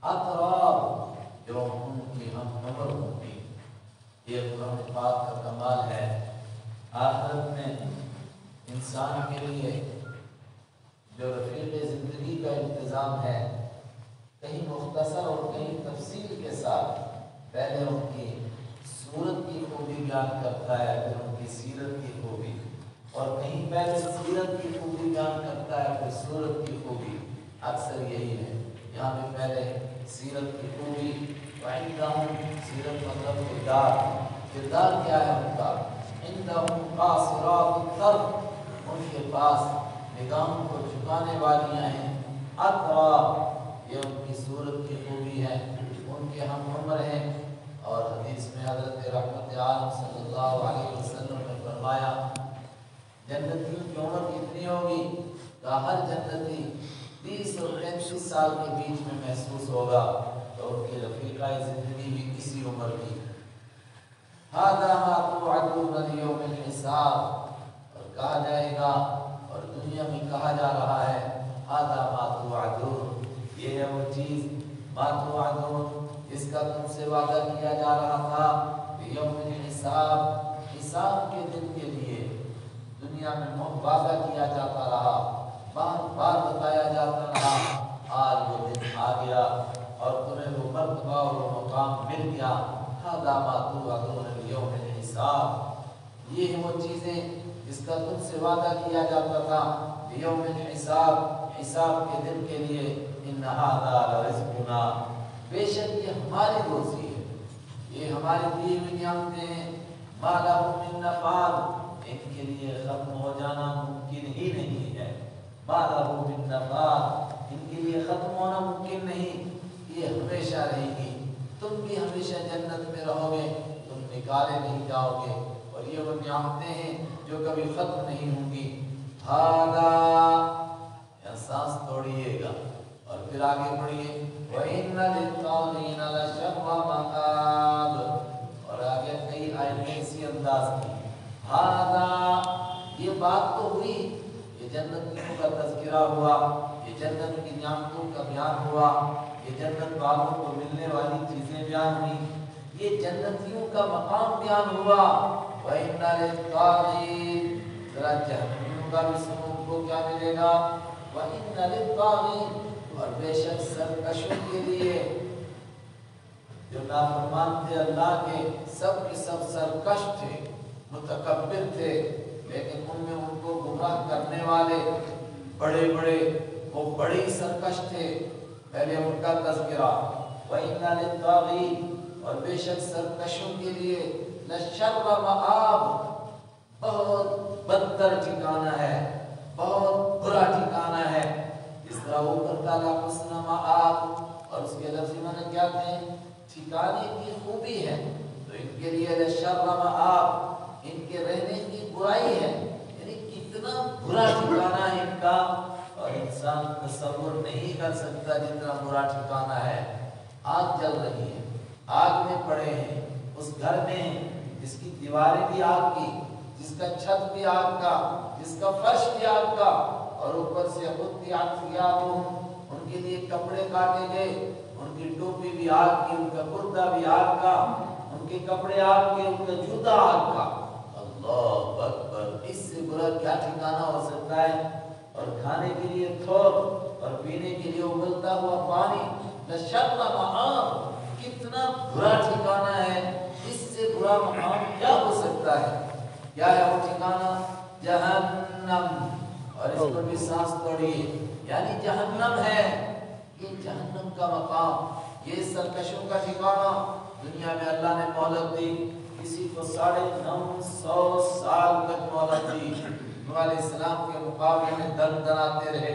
اطراب جو ان کی ہم عمر ہوگی. یہ قرآن پاک کا کمال ہے. آخرت میں انسان کے لیے جو رفیق زندگی کا انتظام ہے کہیں مختصر اور کہیں تفصیل کے ساتھ پہلے ان کی صورت کی خوبی بیان کرتا ہے، پھر ان کی سیرت کی خوبی، اور کہیں پہلے سیرت کی خوبی بیان کرتا ہے پھر صورت کی خوبی. اکثر یہی ہے، یہاں پہ پہلے سیرت کی خوبی. وعندهم سیرت مطلب کردار کیا ہے ان کا. عندهم قاصرات الطرف، ان کے پاس نگاہوں کو جھکانے والیاں ہیں. اطراب یہ ان کی صورت کی خوبی ہے، ان کے ہم عمر ہیں. اور حدیث میں حضرت رحمت عالم صلی اللہ علیہ وسلم نے فرمایا جنتیوں کی عمر کتنی ہوگی؟ کہ ہر جنتی 30 اور 35 سال کے بیچ میں محسوس ہوگا، تو ان کی رفیقہ زندگی بھی اسی عمر کی. هذا ما توعدون ليوم الحساب، اور کہا جائے گا اور دنیا میں کہا جا رہا ہے هذا ما توعدون، یہ ہے وہ چیز ما توعدون جس کا تم سے وعدہ کیا جا رہا تھا. یوم الحساب، حساب کے دن کے لیے دنیا میں وعدہ کیا جاتا رہا، بار بار بتایا جاتا رہا. آج وہ دن آ گیا اور تمہیں وہ مرتبہ اور وہ مقام مل گیا. هذا ما توعدون ليوم الحساب، یہ ہیں وہ چیزیں جس کا تم سے وعدہ کیا جاتا تھا. یوم الحساب، حساب کے دن کے لیے. ان هذا لرزقنا، بے شک یہ ہماری روزی ہے، یہ ہماری دی ہوئی نعمتیں ہیں. ما له من نفاد، ان کے لیے ختم ہو جانا ممکن ہی نہیں ہے. ما له من نفاد، ان کے لیے ختم ہونا ممکن نہیں، یہ ہمیشہ رہے گی. تم بھی ہمیشہ جنت میں رہو گے، تم نکالے نہیں جاؤ گے. اور یہ وہ نعمتیں ہیں جو کبھی ختم نہیں ہوں گی. هذا، یہاں سانس توڑیے گا اور پھر آگے بڑھیے. وَإِنَّ لِلطَّاغِينَ لَشَرَّ مَآبٍ، اور آگے کئی آیتیں اسی انداز کی. هذا، یہ بات تو ہوئی، یہ جنتیوں کا تذکرہ ہوا، یہ جنت کی نعمتوں کا بیان ہوا، یہ جنت والوں کو ملنے والی چیزیں بیان ہوئی، یہ جنتیوں کا مقام بیان ہوا. وَإِنَّ لِلطَّاغِينَ، ذرا جہنمیوں کا بھی سنو ان کو کیا ملے گا. وَإِنَّ لِلطَّاغِينَ، اور بے شک سرکشوں کے لیے جو نافرمان تھے اللہ کے، سب کے سب سرکش تھے، متکبر تھے، لیکن ان میں ان کو گمراہ کرنے والے بڑے بڑے، وہ بڑے سرکش تھے. پہلے ان کا تذکرہ. وَإِنَّ لِلطَّاغِينَ، اور بے شک سرکشوں کے لیے لَشَرَّ مَآبٍ، بہت بدتر ٹھکانہ ہے، بہت برا ٹھکانہ ہے. اس طرح اوپر کا لفظ مآب، اور اس کے لفظی معنی کیا تھے؟ ٹھکانے کی خوبی ہے. تو ان کے لیے لَشَرَّ مآب، ان کے رہنے کی برائی ہے، یعنی کتنا برا ٹھکانہ ہے ان کا، اور انسان تصور نہیں کر سکتا جتنا برا ٹھکانہ ہے. آگ جل رہی ہے، آگ میں پڑے ہیں، اس گھر میں جس کی دیواریں بھی آگ کی، جس کا چھت بھی آگ کا، جس کا فرش بھی آگ کا، اور اوپر سے قطعت ثیابہم، ان کے لیے کپڑے کاٹے گئے، ان کی ٹوپی بھی آگ کی، ان کا کرتا بھی آگ کا، ان کے کپڑے آگ کے، ان کا جوتا آگ کا. اللہ اکبر، اس سے برا کیا ٹھکانہ ہو سکتا ہے. اور کھانے کے لیے تھور اور پینے کے لیے ابلتا ہوا پانی. لَشَرَّ مآب، کتنا برا ٹھکانہ ہے، اس سے برا مقام کیا ہو سکتا ہے. کیا ہے وہ ٹھکانہ؟ جہنم. اور اس کو بھی سانس توڑیے، یعنی جہنم ہے، یہ جہنم کا مقام، یہ سرکشوں کا ٹھکانہ. دنیا میں اللہ نے مہلت دی، کسی کو 950 سال تک مہلت دی. نوح علیہ السلام کے مقابلے میں دن دناتے رہے،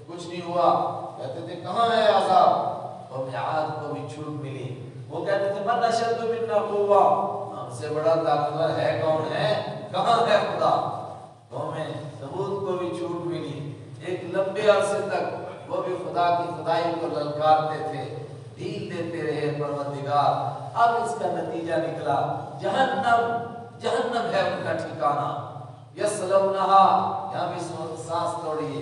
کچھ نہیں ہوا. کہتے تھے کہاں ہے عذاب؟ قوم عاد کو بھی چھوٹ ملی. وہ کہتے تھے من اشد منا قوہ، ہم سے بڑا طاقتور ہے کون ہے، کہاں ہے خدا. قوم ثمود کو بھی چھوٹ ملی، ایک لمبے عرصے تک وہ بھی خدا کی خدائی کو للکارتے تھے، ڈھیل دیتے رہے پروردگار. اب اس کا نتیجہ نکلا جہنم. جہنم ہے ان کا ٹھکانہ. یصلونہا، یہاں بھی سانس توڑیے،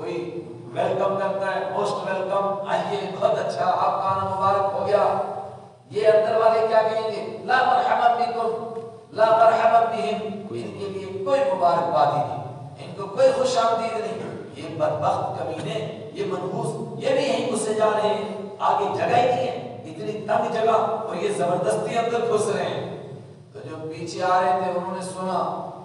کوئی ویلکم کرتا ہے، موسٹ ویلکم، آئیے، بہت اچھا، آپ کا آنا مبارک ہو گیا. یہ اندر والے کیا کہیں گے؟ لا مرحبا بکم لا مرحبا بہم، ان کے لیے کوئی مبارکباد ہی نہیں، ان کو کوئی خوش آمدید نہیں. یہ بدبخت کمینے، یہ منحوس، یہ بھی یہیں گھسے جا رہے ہیں، آگے جگہ ہی نہیں ہے، اتنی تنگ جگہ، اور یہ زبردستی اندر گھس رہے ہیں. تو جو پیچھے آ رہے تھے انہوں نے سنا،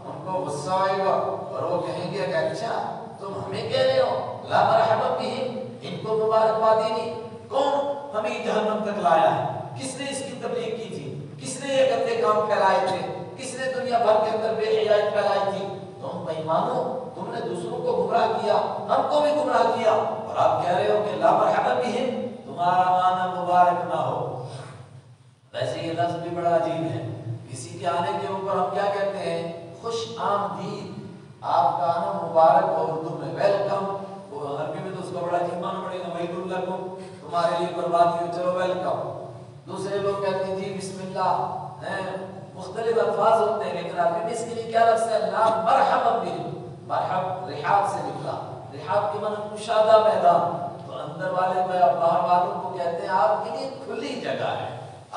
ان کو غصہ آئے گا اور وہ کہیں گے کہ اچھا تم ہمیں کہہ رہے ہو لا مرحبا بہم، ان کو مبارکباد ہی نہیں. کون ہمیں جہنم تک لایا ہے؟ کس نے اس کی تبلیغ کی تھی؟ کس نے یہ گندے کام پھیلائے تھے؟ کس نے دنیا بھر کے اندر بے حیائی پھیلائی تھی؟ تم بے ایمانو، تم نے دوسروں کو گمراہ کیا، ہم کو بھی گمراہ کیا، اور آپ کہہ رہے ہو کہ لا مرحبا بہم، تمہارا آنا مبارک نہ ہو. ویسے یہ لفظ بھی بڑا عجیب ہے. کسی کے آنے کے اوپر ہم کیا کہتے ہیں؟ خوش آمدید. آپ کا آنا مبارک ہو، اردو میں ویلکم، عربی میں تو اس کا بڑا عجیب معنی پڑے گا، ویل لکم، تمہارے لیے بربادی ہو، چلو ویلکم. دوسرے لوگ کہتے ہیں جی بسم اللہ، مختلف الفاظ ہوتے ہیں، لیکن عربی میں اس کے لیے کیا لفظ ہے؟ لا مرحبا بہم. مرحب رحاب سے نکلا، رحاب کے معنی کشادہ میدان. تو اندر والے باہر والوں کو کہتے ہیں آپ کے لیے کھلی جگہ ہے،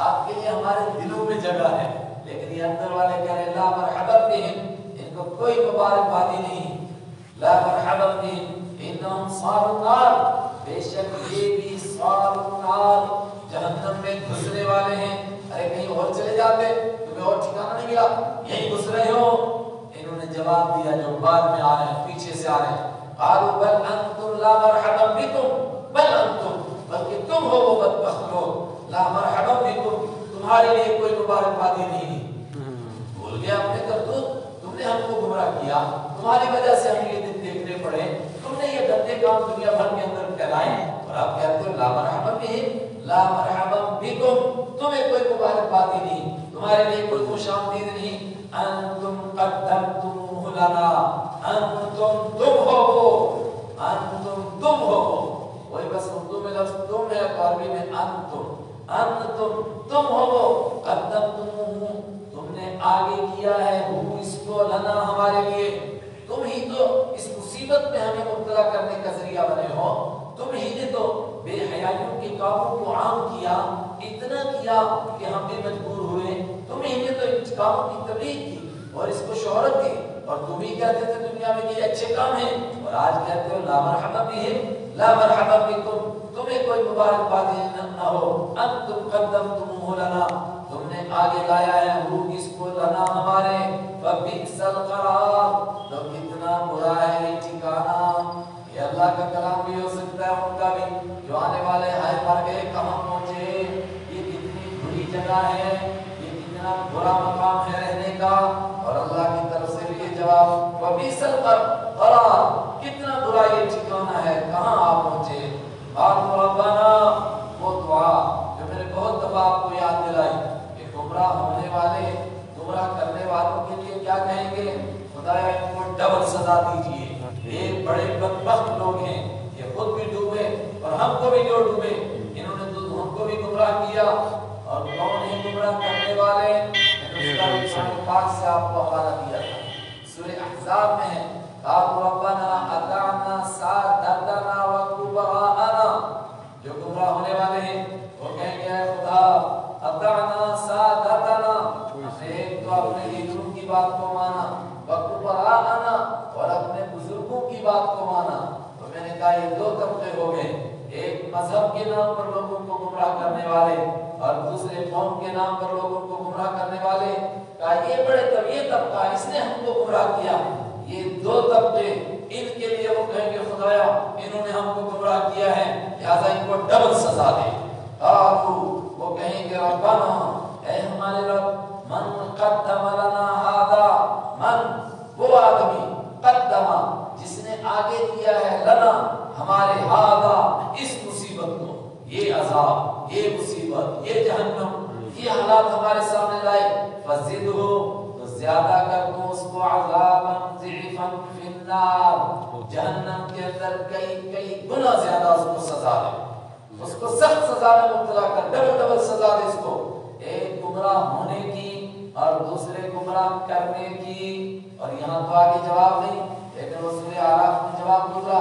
آپ کے لیے ہمارے دلوں میں جگہ ہے. لیکن یہ اندر والے کہہ رہے لا مرحبا بہم، ان کو کوئی مبارکبادی نہیں. لا مرحبا بہم انہم صالوا النار، بے شک یہ بھی صالوا النار، جہنم میں گھسنے والے ہیں. ارے کہیں اور چلے جاتے، تمہیں اور ٹھکانہ نہیں ملا، یہیں گھس رہے ہو. انہوں نے جواب دیا جو بعد میں آ رہے ہیں، پیچھے سے آ رہے ہیں، قالوا بل انتم لا مرحبا بکم بل انتم، بلکہ تم ہو وہ بدبخت لوگ، لا مرحبا بکم، تمہارے لیے کوئی مبارکبادی نہیں. بھول گیا اپنے کرتوت، تم نے ہم کو گمراہ کیا، تمہاری وجہ سے ہمیں یہ دن دیکھنے پڑے، تم نے یہ گندے کام دنیا بھر کے اندر پھیلائے، اور آپ کہتے ہو لا مرحبا بہم لا مرحبا بکم، تمہیں کوئی مبارکبادی نہیں، تمہارے لیے کوئی خوش آمدید نہیں. انتم قدمتموہ لنا، انتم تم ہو وہ، انتم تم ہو وہ. وہی بس اردو میں لفظ تم ہے، عربی میں انتم تم ہو وہ، قدمتموہ تم نے آگے کیا ہے، وہ اس کو لنا ہمارے لیے، تم ہی تو اس مصیبت میں ہمیں مبتلا کرنے کا ذریعہ بنے ہو. تم ہی نے تو بے حیائیوں کے کاموں کو عام کیا، اتنا کیا کہ ہم بھی مجبور ہوئے. تم ہی نے تو ان کاموں کی تبلیغ کی اور اس کو شہرت دی، اور تم ہی کہتے تھے دنیا میں یہ اچھے کام ہیں، اور آج کہتے ہو لا مرحبا بہم لا مرحبا بکم، تمہیں کوئی مبارکبادی نہ ہو. انتم قدمتموہ لنا، تم نے آگے لایا ہے وہ اس کو لنا ہمارے، فبئس القرار، تو کتنا برا ہے یہ ٹھکانہ. یہ اللہ کا کلام بھی ہو سکتا ہے، ان کا بھی، جو آنے والے ہائے مر گئے کہاں پہنچے، یہ کتنی بری جگہ ہے، یہ کتنا برا مقام ہے رہنے کا. اور اللہ کی طرف سے بھی یہ جواب وبئس القرار، کتنا برا یہ ٹھکانہ ہے، کہاں آپ پہنچے. قالوا ربنا، وہ دعا جو میں نے بہت دفعہ آپ کو یاد دلائی کہ گمراہ ہونے والے، گمراہ کرنے والوں کے لیے کیا کہیں گے؟ خدایا ان کو ڈبل سزا دیجیے، یہ بڑے بدبخت لوگ ہیں، یہ خود بھی ڈوبے اور ہم کو بھی جو ڈوبے، انہوں نے تو ہم کو بھی گمراہ کیا. اور کون ہے گمراہ کرنے والے؟ میں نے اس کا پاک سے آپ کو حوالہ دیا تھا، سورہ احزاب میں ہے. قالوا ربنا اطعنا سادتنا وكبراءنا، جو گمراہ ہونے والے ہیں وہ کہیں گے اے خدا اطعنا سادتنا، ایک تو اپنے لیڈروں کی بات کو مانا، وكبراءنا، اور اپنے بزرگوں کی بات کو مانا. تو میں نے کہا یہ دو طبقے ہو گئے، ایک مذہب کے نام پر لوگوں کو گمراہ کرنے والے، اور دوسرے قوم کے نام پر لوگوں کو گمراہ کرنے والے. کہا یہ طبقہ اس نے ہم کو گمراہ کیا. یہ دو طبقے، ان کے لیے وہ کہیں گے خدایا انہوں نے ہم کو گمراہ کیا ہے، لہذا ان کو ڈبل سزا دے. وہ کہیں گے ربنا، اے ہمارے رب، من قدم لنا هذا، من وہ آدمی، قدم جس نے آگے کیا ہے، لنا ہمارے، هذا اس مصیبت کو، یہ عذاب، یہ مصیبت، یہ جہنم، یہ حالات ہمارے سامنے لائے، فزدہ تو زیادہ کر دو اس کو، عذابا ضعفا فی النار، جہنم کے اندر کئی گنا زیادہ اس کو سزا دے، اس کو سخت سزا میں مبتلا کر، ڈبل سزا دے اس کو، ایک گمراہ ہونے کی اور دوسرے گمراہ کرنے کی. اور یہاں تو آگے جواب نہیں، لیکن وہ سورہ اعراف میں جواب گزرا،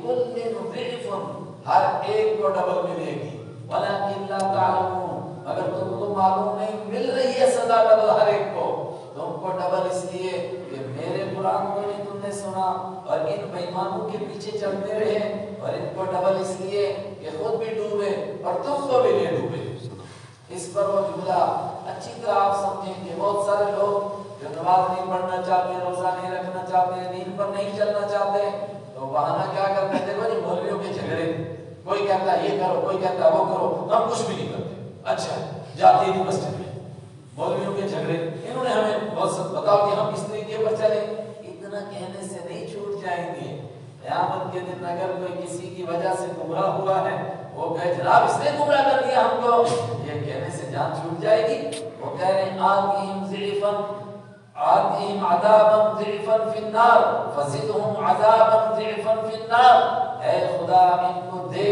لِكُلٍّ ضِعْفٌ، ہر ایک کو ڈبل ملے گی، وَلَكِنْ لَا تَعْلَمُونَ، مگر تم کو معلوم نہیں مل رہی ہے سزا ڈبل ہر ایک کو، تم کو ڈبل اس لیے کہ میرے قرآن کو نہیں تم نے سنا اور ان بے ایمانوں کے پیچھے چلتے رہے، اور ان کو ڈبل اس لیے کہ خود بھی ڈوبے اور تم کو بھی لے ڈوبے۔ اس پر وہ جملہ اچھی طرح آپ سمجھیں کہ بہت سارے لوگ جو نماز نہیں پڑھنا چاہتے، روزہ نہیں رکھنا چاہتے، دین پر نہیں چلنا چاہتے، تو بہانہ کیا کرتے ہیں؟ دیکھو جی مولویوں کے جھگڑے، کوئی کہتا ہے یہ کرو، کوئی کہتا ہے وہ کرو، ہم کچھ بھی نہیں کرتے، اچھا جاتے ہی مسجد میں مولویوں کے جھگڑے، انہوں نے ہمیں بہت سب بتاؤ کہ ہم اس طریقے پر چلیں۔ اتنا کہنے سے نہیں چھوٹ جائیں گے، قیامت کے دن اگر کوئی کسی کی وجہ سے گمراہ ہوا ہے، وہ کہے جناب اس نے گمراہ کر دیا ہم کو، یہ کہنے سے جان چھوٹ جائے گی۔ وہ کہہ رہے ہیں آتِہِمْ ضِعْفًا آتِہِمْ عَذَابًا ضِعْفًا فِي النَّارِ فَزِدْهُمْ عَذَابًا ضِعْفًا فِي النَّارِ، اے خدا ان کو دے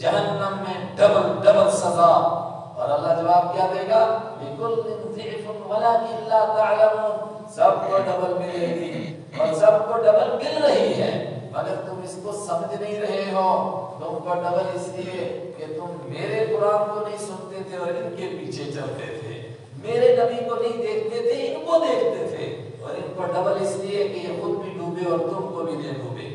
جہنم میں ڈبل ڈبل سزا۔ اور اللہ جواب کیا دے گا؟ لِكُلٍّ ضِعْفٌ وَلَكِنْ لَا تَعْلَمُونَ، سب کو ڈبل ملے گی اور سب کو ڈبل مل رہی ہے، مگر تم اس کو سمجھ نہیں رہے ہو۔ تم کو ڈبل اس لیے کہ تم میرے قرآن کو نہیں سنتے تھے اور ان کے پیچھے چلتے تھے، میرے نبی کو نہیں دیکھتے تھے، ان کو دیکھتے تھے، اور ان کو ڈبل اس لیے کہ یہ خود بھی ڈوبے اور تم کو بھی لے ڈوبے۔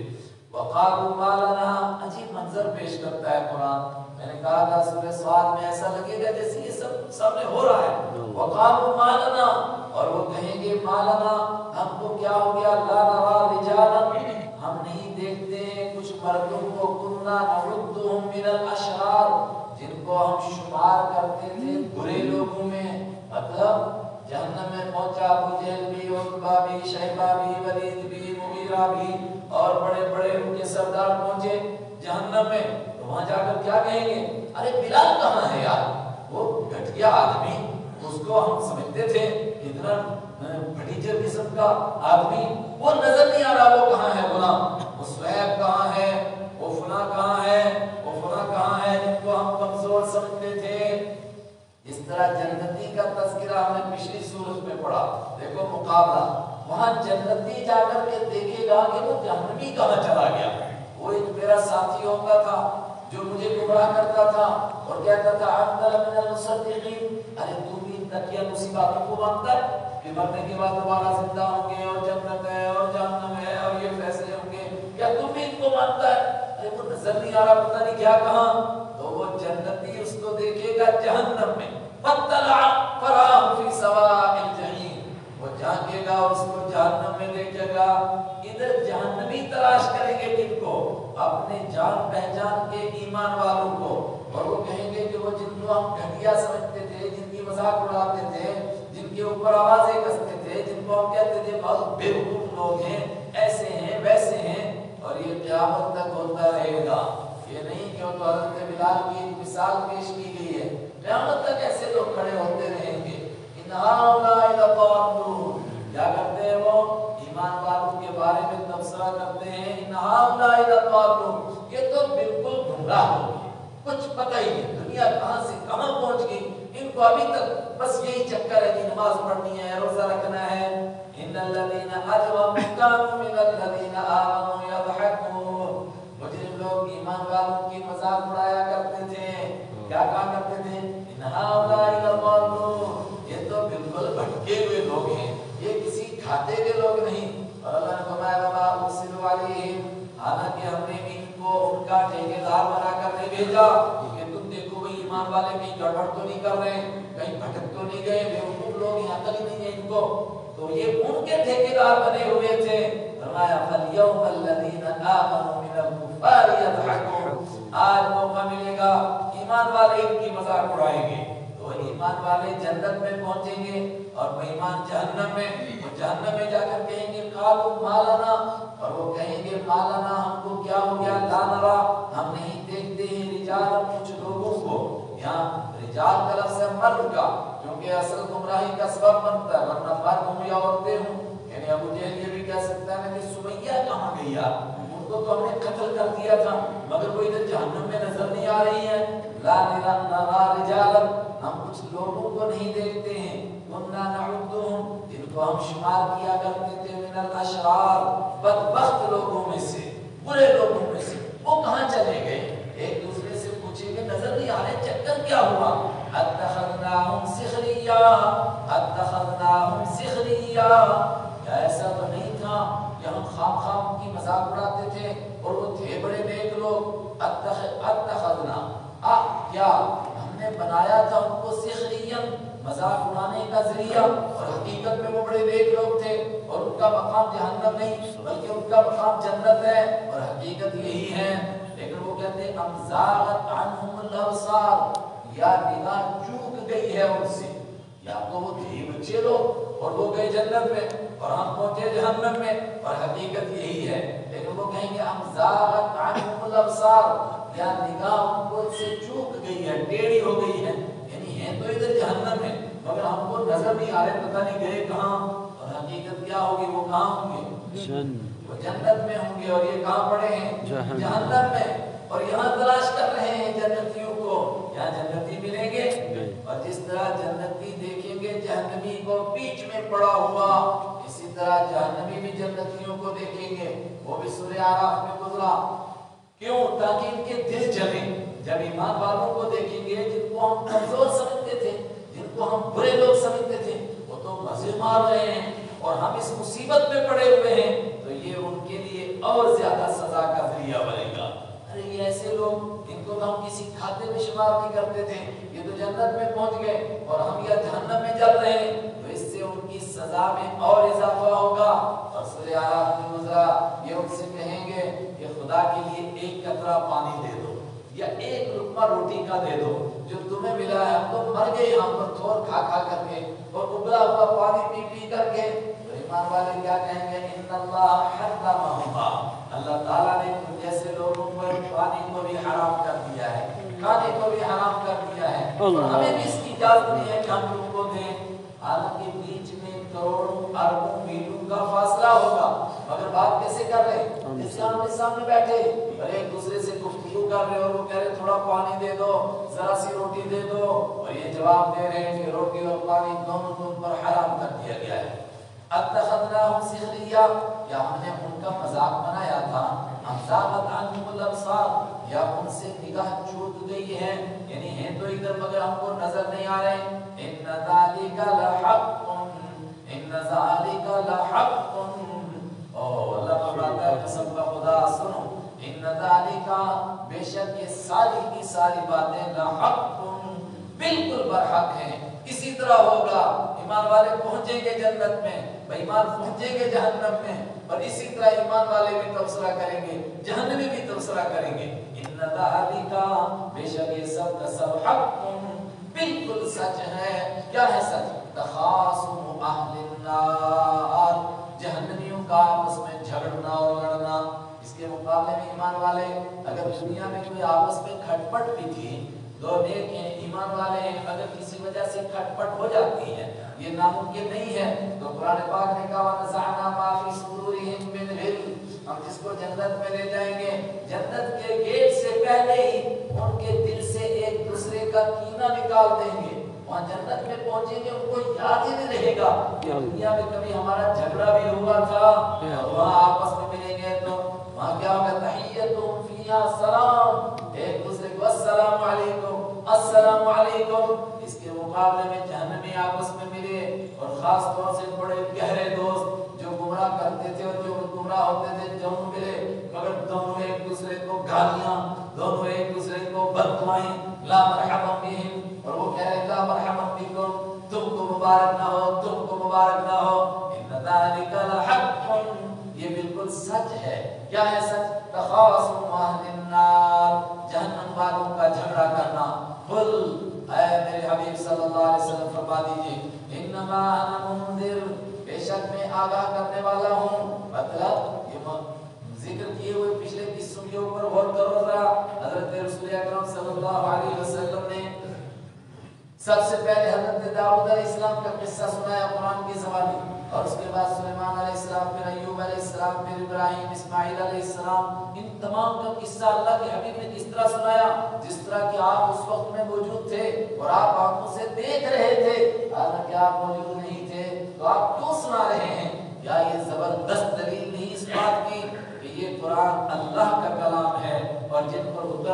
وَقَالُوا مَا لَنَا، عجیب منظر پیش کرتا ہے قرآن۔ میں نے کہا تھا سورہ صاد میں ایسا لگے گا جیسے یہ سب سامنے ہو رہا ہے۔ وَقَالُوا مَا لَنَا، اور وہ کہیں گے مَا لَنَا، ہم کو کیا ہو گیا، لَا نَرَىٰ رِجَالًا، ہم نہیں دیکھتے ہیں کچھ مردوں کو، كُنَّا نَعُدُّهُم مِّنَ الْأَشْرَارِ، جن کو ہم شمار کرتے تھے برے لوگوں میں۔ مطلب جہنم میں پہنچا ابو جہل بھی، عتبہ بھی، شیبہ بھی، ولید بھی، مغیرہ بھی، اور بڑے بڑے ان کے سردار پہنچے جہنم میں، تو وہاں جا کر کیا کہیں گے؟ ارے بلال کہاں ہے یار، وہ گھٹیا آدمی، اس کو ہم سمجھتے تھے اتنا بھٹیچر قسم کا آدمی، وہ نظر نہیں آ رہا، وہ کہاں ہے؟ غلام وہ سہیب کہاں ہے؟ وہ فلاں کہاں ہے؟ وہ فلاں کہاں ہے؟ جن کو ہم کمزور سمجھتے تھے۔ اس طرح جنتی کا تذکرہ ہم نے پچھلی سورت میں پڑھا، دیکھو مقابلہ، وہاں جنتی جا کر کے دیکھے گا کہ وہ جہنمی کہاں چلا گیا، وہ ایک میرا ساتھی ہوتا تھا جو مجھے گمراہ کرتا تھا اور کہتا تھا انت من المصدقین، ارے تو بھی تکیہ مصیباتوں کو مانتا ہے کہ مرنے کے بعد دوبارہ زندہ ہوں گے اور جنت ہے اور جہنم ہے اور یہ فیصلے ہوں گے، کیا تم بھی ان کو مانتا ہے؟ ارے وہ نظر نہیں آ رہا، پتہ نہیں کیا کہاں، تو وہ جنتی اس کو دیکھے گا جہنم میں، فَاطَّلَعَ فَرَآهُ فِي سَوَاءِ الْجَحِيمِ، وہ جھانکے گا اور اس کو جہنم میں دیکھے گا۔ ادھر جہنمی تلاش کریں گے کن کو؟ اپنے جان پہچان کے ایمان والوں کو، اور وہ کہیں گے کہ وہ جن کو ہم گھٹیا سمجھتے تھے، جن کی مذاق اڑاتے تھے، جن کے اوپر آوازیں کستے تھے، جن کو ہم کہتے تھے بہت بیوقوف لوگ ہیں، ایسے ہیں ویسے ہیں، اور یہ قیامت تک ہوتا رہے گا۔ یہ نہیں کہ وہ تو حضرت بلال کی ایک مثال پیش کی گئی ہے، قیامت تک ایسے لوگ کھڑے ہوتے رہیں گے۔ ان هؤلاء لضالون، کیا کرتے ہیں وہ؟ ایمان والوں کے بارے میں تبصرہ کرتے ہیں، ان هؤلاء لضالون، یہ تو بالکل گمراہ ہو گئے، کچھ پتہ ہی نہیں دنیا کہاں سے کہاں پہنچ گئی، ان کو ابھی تک بس یہی چکر ہے کہ نماز پڑھنی ہے، روزہ رکھنا ہے۔ ان الذين اجرموا كانوا من الذين امنوا يضحكون، مجرم لوگ ایمان والوں کی مذاق اڑایا کرتے تھے، کیا کہا کرتے تھے؟ ان هؤلاء لضالون، یہ تو بالکل بھٹکے ہوئے لوگ ہیں، یہ کسی کھاتے کے لوگ نہیں۔ اور اللہ نے فرمایا وما ارسلوا علیہم، حالانکہ ہم نے ان کو ان کا ٹھیکیدار بنا کر نہیں بھیجا کہ تم دیکھو بھئی ایمان والے کہیں گڑبڑ تو نہیں کر رہے، کہیں بھٹک تو نہیں گئے، بیوقوف لوگ ہیں، عقل نہیں ہے ان کو، تو یہ ان کے ٹھیکیدار بنے ہوئے تھے۔ فرمایا فَالْيَوْمَ الَّذِينَ آمَنُوا مِنَ الْكُفَّارِ يَضْحَكُونَ، آج موقع ملے گا ایمان والے ان کی مذاق اڑائیں گے، تو ایمان والے جنت میں پہنچیں گے اور بے ایمان جہنم میں، اور جہنم میں جا کر کہیں گے قالوا ما لنا، اور وہ کہیں گے ما لنا، ہم کو کیا ہو گیا، لا نرا، ہم نہیں دیکھتے ہیں رجال، کچھ لوگوں کو، یہاں رجال کا لفظ ہے مرد کا، کیونکہ اصل گمراہی کا سبب بنتا ہے، ورنہ مرد ہوں یا عورتیں ہوں، یعنی ابو جہل یہ بھی کہہ سکتا ہے کہ سمیہ کہاں گئی یار، ان کو تو ہم نے قتل کر دیا تھا مگر وہ ادھر جہنم میں نظر نہیں آ رہی ہے۔ لا نرا رجالا، ہم کچھ لوگوں کو نہیں دیکھتے ہیں، كنا نعدهم، جن کو ہم شمار کیا کرتے تھے من الاشرار، بدبخت لوگوں میں سے، برے لوگوں میں سے، وہ کہاں چلے گئے؟ ایک دوسرے سے پوچھیں گے نظر نہیں آ رہے چکر کیا ہوا؟ اتخذناہم سخریا، اتخذناہم سخریا، کیا ایسا تو نہیں تھا کہ ہم خام کی مذاق اڑاتے تھے اور وہ تھے بڑے نیک لوگ؟ اتخذنا، کیا ہم نے بنایا تھا ان کو سخریا، مذاق اڑانے کا ذریعہ، اور حقیقت میں وہ بڑے نیک لوگ تھے اور ان کا مقام جہنم نہیں بلکہ ان کا مقام جنت ہے اور حقیقت یہی ہے۔ لیکن وہ کہتے ہیں ام زاغت عنہم الابصار، یا نگاہ چوک گئی ہے ان سے، یا تو وہ تھے بچے لوگ اور وہ گئے جنت میں اور ہم پہنچے جہنم میں اور حقیقت یہی ہے۔ لیکن وہ کہیں گے ام زاغت عنہم الابصار، یا نگاہ ان کو سے چوک گئی ہے، ٹیڑھی ہو گئی ہے، یعنی ہے تو ادھر جہنم ہے مگر ہم کو نظر نہیں آ رہے، پتہ نہیں گئے کہاں، اور حقیقت کیا ہوگی؟ وہ کہاں ہوں گے؟ وہ جنت میں ہوں گے، اور یہ کہاں پڑے ہیں؟ جہنم میں، اور یہاں تلاش کر رہے ہیں جنتیوں کو، یہاں جنتی ملیں گے، اور جس طرح جنتی دیکھیں گے جہنمی کو بیچ میں پڑا ہوا، اسی طرح جہنمی بھی جنتیوں کو دیکھیں گے۔ وہ بھی سورہ اعراف میں گزرا، کیوں؟ تاکہ ان کے دل جلیں۔ جب ایمان والوں کو دیکھیں گے جن کو ہم کمزور سمجھتے تھے، جن کو ہم برے لوگ سمجھتے تھے، وہ تو مزے مار رہے ہیں اور ہم اس مصیبت میں پڑے ہوئے ہیں، تو یہ ان کے لیے اور زیادہ سزا کا ذریعہ بنے گا۔ ارے یہ ایسے لوگ، ان کو تو ہم کسی کھاتے میں شمار نہیں کرتے تھے، یہ تو جنت میں پہنچ گئے اور ہم یا جہنم میں جل رہے ہیں، تو اس سے ان کی سزا میں اور اضافہ ہوگا۔ اور سورہ اعراف میں گزرا، یہ ان سے کہیں گے کہ خدا کے لیے ایک قطرہ پانی دے دو یا ایک لقمہ روٹی کا دے دو، جو تمہیں ملا ہے، ہم تو مر گئے یہاں پر تھور کھا کھا کر کے اور ابلا ہوا پانی پی پی کر کے۔ تو ایمان والے کیا کہیں گے؟ ان اللہ حرمہما، اللہ تعالیٰ نے تم جیسے لوگوں پر پانی کو بھی حرام کر دیا ہے، کھانے کو بھی حرام کر دیا ہے، اور ہمیں بھی اس کی اجازت نہیں ہے کہ ہم تم کو دیں۔ حالانکہ بیچ میں کروڑوں اربوں میلوں کا فاصلہ ہوگا، مگر بات کیسے کر رہے ہیں؟ جیسے آمنے سامنے بیٹھے اور ایک دوسرے سے گفتگو کر رہے اور وہ کہہ رہے تھوڑا پانی دے دو، ذرا سی روٹی دے دو، اور یہ جواب دے رہے ہیں کہ روٹی اور پانی دونوں کو ان پر حرام کر دیا گیا ہے۔ اتخذناہم سخریا، یا ہم نے ان کا مذاق بنایا تھا، ام زاغت عنہم الابصار، یا ان سے نگاہ چوک گئی ہے، یعنی ہیں تو ادھر مگر ہم کو نظر نہیں آ رہے۔ ان ذالک لحق، ان ذالک لحق، اللہ فرماتا ہے قسم کا خدا سنو، ان ذالک، بے شک یہ ساری کی ساری باتیں لحق، بالکل برحق ہیں، اسی طرح ہوگا۔ ایمان والے پہنچیں گے جنت میں، بے ایمان پہنچیں گے جہنم میں، اور اسی طرح ایمان والے بھی تبصرہ کریں گے، جہنمی بھی تبصرہ کریں گے۔ ان ذالک، بے شک یہ سب کا سب حق، بالکل سچ ہے۔ کیا ہے سچ؟ تخاصم اہل النار، جہنمیوں کا آپس میں جھگڑنا اور لڑنا۔ اس کے مقابلے میں ایمان والے، اگر دنیا میں کوئی آپس میں کھٹ پٹ بھی تھی، دو نیک ہیں ایمان والے ہیں، اگر کسی وجہ سے کھٹ پٹ ہو جاتی ہے، یہ ناممکن نہیں ہے، تو قرآن پاک نے کہا وَنَزَعْنَا مَا فِي صُدُورِهِم مِّنْ غِلٍّ، ہم جس کو جنت میں لے جائیں گے، جنت کے گیٹ سے پہلے ہی ان کے دل سے ایک دوسرے کا کینہ نکال دیں گے۔ وہاں جنت میں پہنچیں گے، ان کو یاد ہی نہیں رہے گا کہ دنیا میں کبھی ہمارا جھگڑا بھی ہوا تھا، اور وہاں آپس میں ملیں گے تو وہاں کیا ہوگا؟ تحیتہم فیہا سلام، ایک دوسرے کو السلام علیکم، السلام علیکم۔ اس کے مقابلے میں جہنمی آپس میں ملے، اور خاص طور سے بڑے گہرے دوست جو گمراہ کرتے تھے اور جو گمراہ ہوتے تھے، دونوں ملے، مگر دونوں ایک دوسرے کو گالیاں، دونوں ایک دوسرے کو بددعائیں، لا مرحبا بہم، اور وہ کہہ رہے لا مرحبا بکم، تم کو مبارک نہ ہو، تم کو مبارک نہ ہو۔ ان ذالک لحق، یہ بالکل سچ ہے۔ کیا ہے سچ؟ تخاصم اہل النار، جہنم والوں کا جھگڑا کرنا۔ قل، اے میرے حبیب صلی اللہ علیہ وسلم فرما دیجئے، انما انا منذر، بے شک میں آگاہ کرنے والا ہوں۔ مطلب یہ ذکر کیے ہوئے پچھلے قصوں کے اوپر غور کرو ذرا۔ حضرت رسول اکرم صلی اللہ علیہ وسلم نے سب سے پہلے حضرت داؤد علیہ السلام کا قصہ سنایا قرآن کی زبانی، اور اس کے بعد سلیمان علیہ السلام، پھر ایوب علیہ السلام، پھر ابراہیم، اسماعیل علیہ السلام۔ ان تمام کا قصہ اللہ کے حبیب نے کس طرح سنایا؟ جس طرح کہ آپ اس وقت میں موجود تھے اور آپ آنکھوں سے دیکھ رہے تھے، حالانکہ آپ موجود نہیں تھے، تو آپ کیوں سنا رہے ہیں؟ کیا یہ زبردست دلیل نہیں اس بات کی کہ یہ قرآن اللہ کا کلام ہے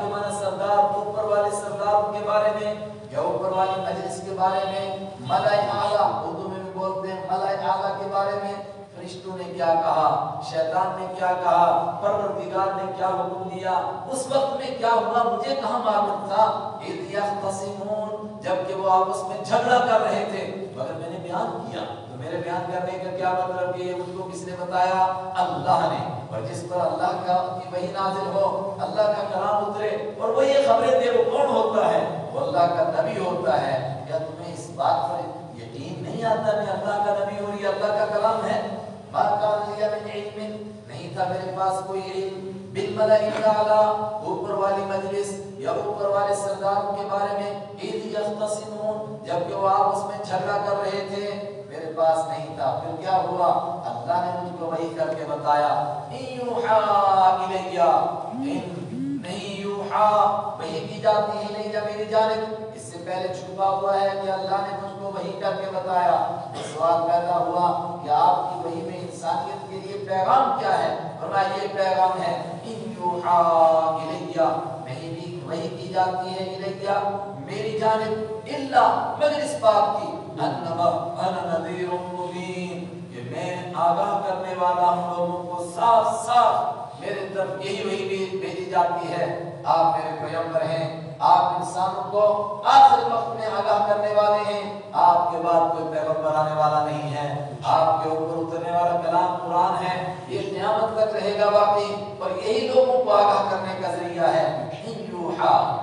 کے معنی سردار، اوپر والے سردار کے بارے میں یا اوپر والی مجلس کے بارے میں، ملائے اعلیٰ اردو میں بھی بولتے ہیں ملائے اعلیٰ کے بارے میں فرشتوں نے کیا کہا، شیطان نے کیا کہا، پروردگار نے کیا حکم دیا، اس وقت میں کیا ہوا مجھے کہاں معلوم تھا۔ اذ یختصمون، جبکہ وہ آپس میں جھگڑا کر رہے تھے، مگر میں نے بیان کیا تو میرے بیان کرنے کا کیا مطلب کہ یہ مجھ کو کس نے بتایا؟ اللہ نے۔ اور جس پر اللہ کا کی وحی نازل ہو، اللہ کا کلام اترے اور وہ یہ خبریں دے، وہ کون ہوتا ہے؟ وہ اللہ کا نبی ہوتا ہے۔ کیا تمہیں اس بات پر یقین نہیں آتا کہ اللہ کا نبی اور یہ اللہ کا کلام ہے؟ ما کان لی من علم، نہیں تھا میرے پاس کوئی علم بالملأ الاعلیٰ، اوپر والی مجلس یا اوپر والے سرداروں کے بارے میں، اذ یختصمون، جبکہ وہ آپس میں جھگڑا کر رہے تھے، میرے پاس نہیں تھا۔ پھر کیا ہوا؟ اللہ نے مجھ کو وحی کر کے بتایا، ان یوحا الیہ، نہیں یوحا، وحی کی جاتی ہے الیہ میری جانب۔ اس سے پہلے چھپا ہوا ہے کہ اللہ نے مجھ کو وحی کر کے بتایا۔ سوال پیدا ہوا کہ آپ کی وحی میں انسانیت کے لیے پیغام کیا ہے؟ فرمایا یہ پیغام ہے، ان یوحا الیہ، وحی کی جاتی ہے الیہ میری جانب، الا مگر اس بات کی، انما انا نذیر مبین، کہ میں آگاہ کرنے والا ہوں لوگوں کو صاف صاف، میرے طرف یہی وحی بھیجی جاتی ہے۔ آپ میرے پیغمبر ہیں، آپ انسانوں کو آخر وقت میں آگاہ کرنے والے ہیں، آپ کے بعد کوئی پیغمبر آنے والا نہیں ہے، آپ کے اوپر اترنے والا کلام قرآن ہے، یہ قیامت تک رہے گا باقی، اور یہی لوگوں کو آگاہ کرنے کا ذریعہ ہے۔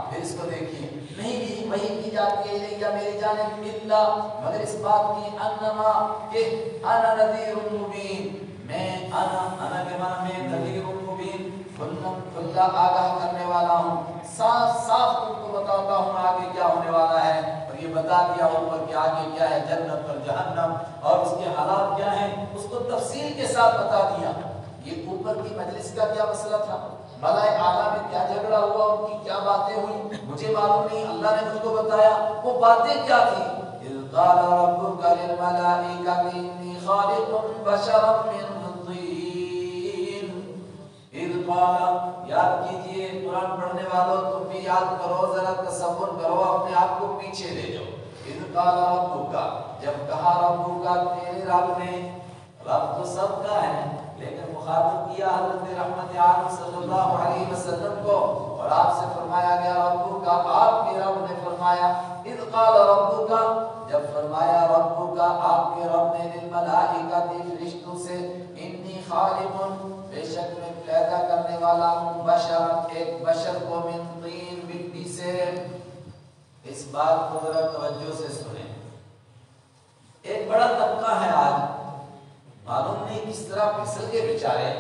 پھر اس کو دیکھیے، نہیں بھی وحی کی جاتی ہے الیہ میری جانب، الا مگر اس بات کی، انما کہ انا نذیر مبین، میں انا کے معنی میں نذیر مبین، کھلا آگاہ کرنے والا ہوں، صاف صاف تم کو بتاتا ہوں آگے کیا ہونے والا ہے، اور یہ بتا دیا اوپر کہ آگے کیا ہے، جنت اور جہنم اور اس کے حالات کیا ہیں، اس کو تفصیل کے ساتھ بتا دیا۔ یہ اوپر کی مجلس کا کیا مسئلہ تھا، ملائے اعلیٰ میں کیا جھگڑا ہوا، ان کی کیا باتیں ہوئی، مجھے معلوم نہیں، اللہ نے مجھ کو بتایا وہ باتیں کیا تھی۔ اذ قال ربک للملائکۃ انی خالق بشرا من طین، اذ قال، یاد کیجئے قرآن پڑھنے والوں، تم بھی یاد کرو، ذرا تصور کرو، اپنے آپ کو پیچھے لے جاؤ۔ اذ قال ربک، جب کہا ربک تیرے رب نے، رب تو سب کا ہے لیکن مخاطب کیا حضرت رحمت عالم صلی اللہ علیہ وسلم کو، اور آپ سے فرمایا گیا ربک، آپ کے رب نے فرمایا، اذ قال ربک، جب فرمایا ربک آپ کے رب نے، للملائکۃ فرشتوں سے، انی خالق، بے شک میں پیدا کرنے والا ہوں، بشر ایک بشر کو، من طین مٹی سے۔ اس بات کو ذرا توجہ سے سنیں، ایک بڑا طبقہ ہے آج، معلوم نہیں کس طرح پھسل کے بیچارے،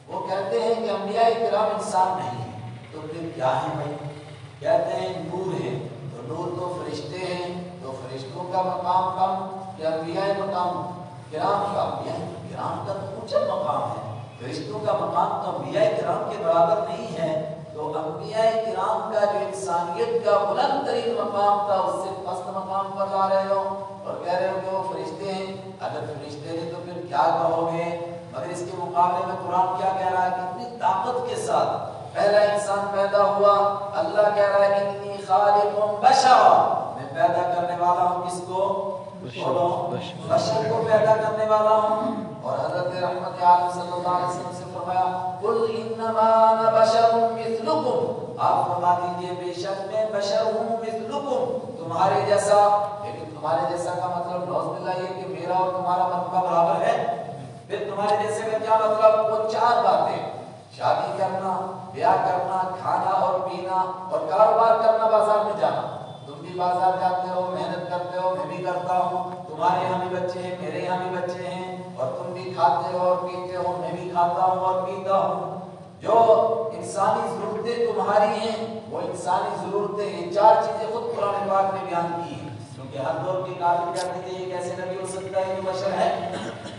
وہ کہتے ہیں کہ انبیاء کرام انسان نہیں ہیں، تو پھر کیا ہے بھائی؟ کہتے ہیں نور ہے، تو نور تو فرشتے ہیں، تو فرشتوں کا مقام کم کہ انبیاء مقام کرام کا؟ انبیاء کرام کا تو اونچا مقام ہے، فرشتوں کا مقام تو انبیاء کرام کے برابر نہیں ہے، تو انبیاء کرام کا جو انسانیت کا بلند ترین مقام تھا، اس سے پست مقام پر لا رہے ہو اور کہہ رہے ہو کہ وہ فرشتے ہیں۔ اگر فرشتے ہیں تو پھر کیا کہو گے؟ مگر اس کے مقابلے میں قرآن کیا کہہ رہا ہے کہ اتنی طاقت کے ساتھ پہلا انسان پیدا ہوا، اللہ کہہ رہا ہے انی خالق بشر، میں پیدا کرنے والا ہوں، کس کو؟ بشر کو پیدا کرنے والا ہوں۔ اور حضرت رحمت عالم صلی اللہ علیہ وسلم سے فرمایا، قل انما انا بشر مثلکم، آپ فرما دیجئے بے شک میں بشر ہوں، مثلکم، تمہارے جیسا۔ لیکن تمہارے جیسا کا مطلب نعوذ باللہ یہ کہ میرا اور تمہارا مرتبہ برابر ہے؟ پھر تمہارے جیسے کا کیا مطلب؟ وہ چار باتیں، شادی کرنا، بیاہ کرنا، کھانا اور پینا، اور کاروبار کرنا، بازار میں جانا۔ تم بھی بازار جاتے ہو، محنت کرتے ہو، میں بھی کرتا ہوں، تمہارے یہاں بھی بچے ہیں، میرے یہاں بھی بچے ہیں، اور تم بھی کھاتے ہو اور پیتے ہو، میں بھی کھاتا ہوں اور پیتا ہوں۔ جو انسانی ضرورتیں تمہاری ہیں وہ انسانی ضرورتیں، یہ چار چیزیں خود قرآن پاک نے بیان کی ہیں، کیونکہ ہر دور کے کافر کہتے تھے یہ کیسے نبی ہو سکتا ہے، یہ بشر ہے۔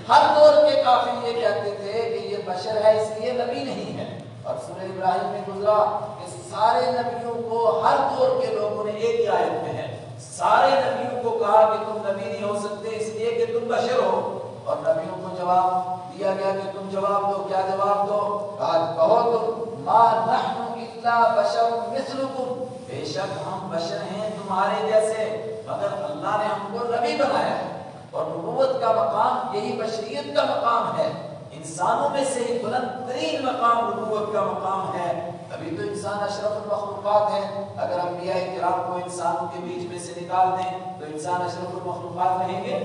ہر دور کے کافر یہ کہتے تھے کہ یہ بشر ہے اس لیے نبی نہیں ہے۔ اور سورہ ابراہیم میں گزرا کہ سارے نبیوں کو ہر دور کے لوگوں نے ایک ہی آیت میں ہے، سارے نبیوں کو کہا کہ تم نبی نہیں ہو سکتے اس لیے کہ تم بشر ہو، اور نبیوں کو جواب دیا گیا کہ تم جواب دو۔ کیا جواب دو؟ کہا کہو تم ما نحن الا بشر مثلکم، بے شک ہم بشر ہیں تمہارے جیسے، مگر اللہ نے ہم کو نبی بنایا ہے، اور نبوت کا مقام یہی بشریت کا مقام ہے، انسانوں میں سے ہی بلند ترین مقام نبوت کا مقام ہے۔ ابھی تو انسان اشرف المخلوقات ہے، اگر انبیاء کرام کو انسانوں کے بیچ میں سے نکال دیں تو انسان اشرف المخلوقات رہیں گے؟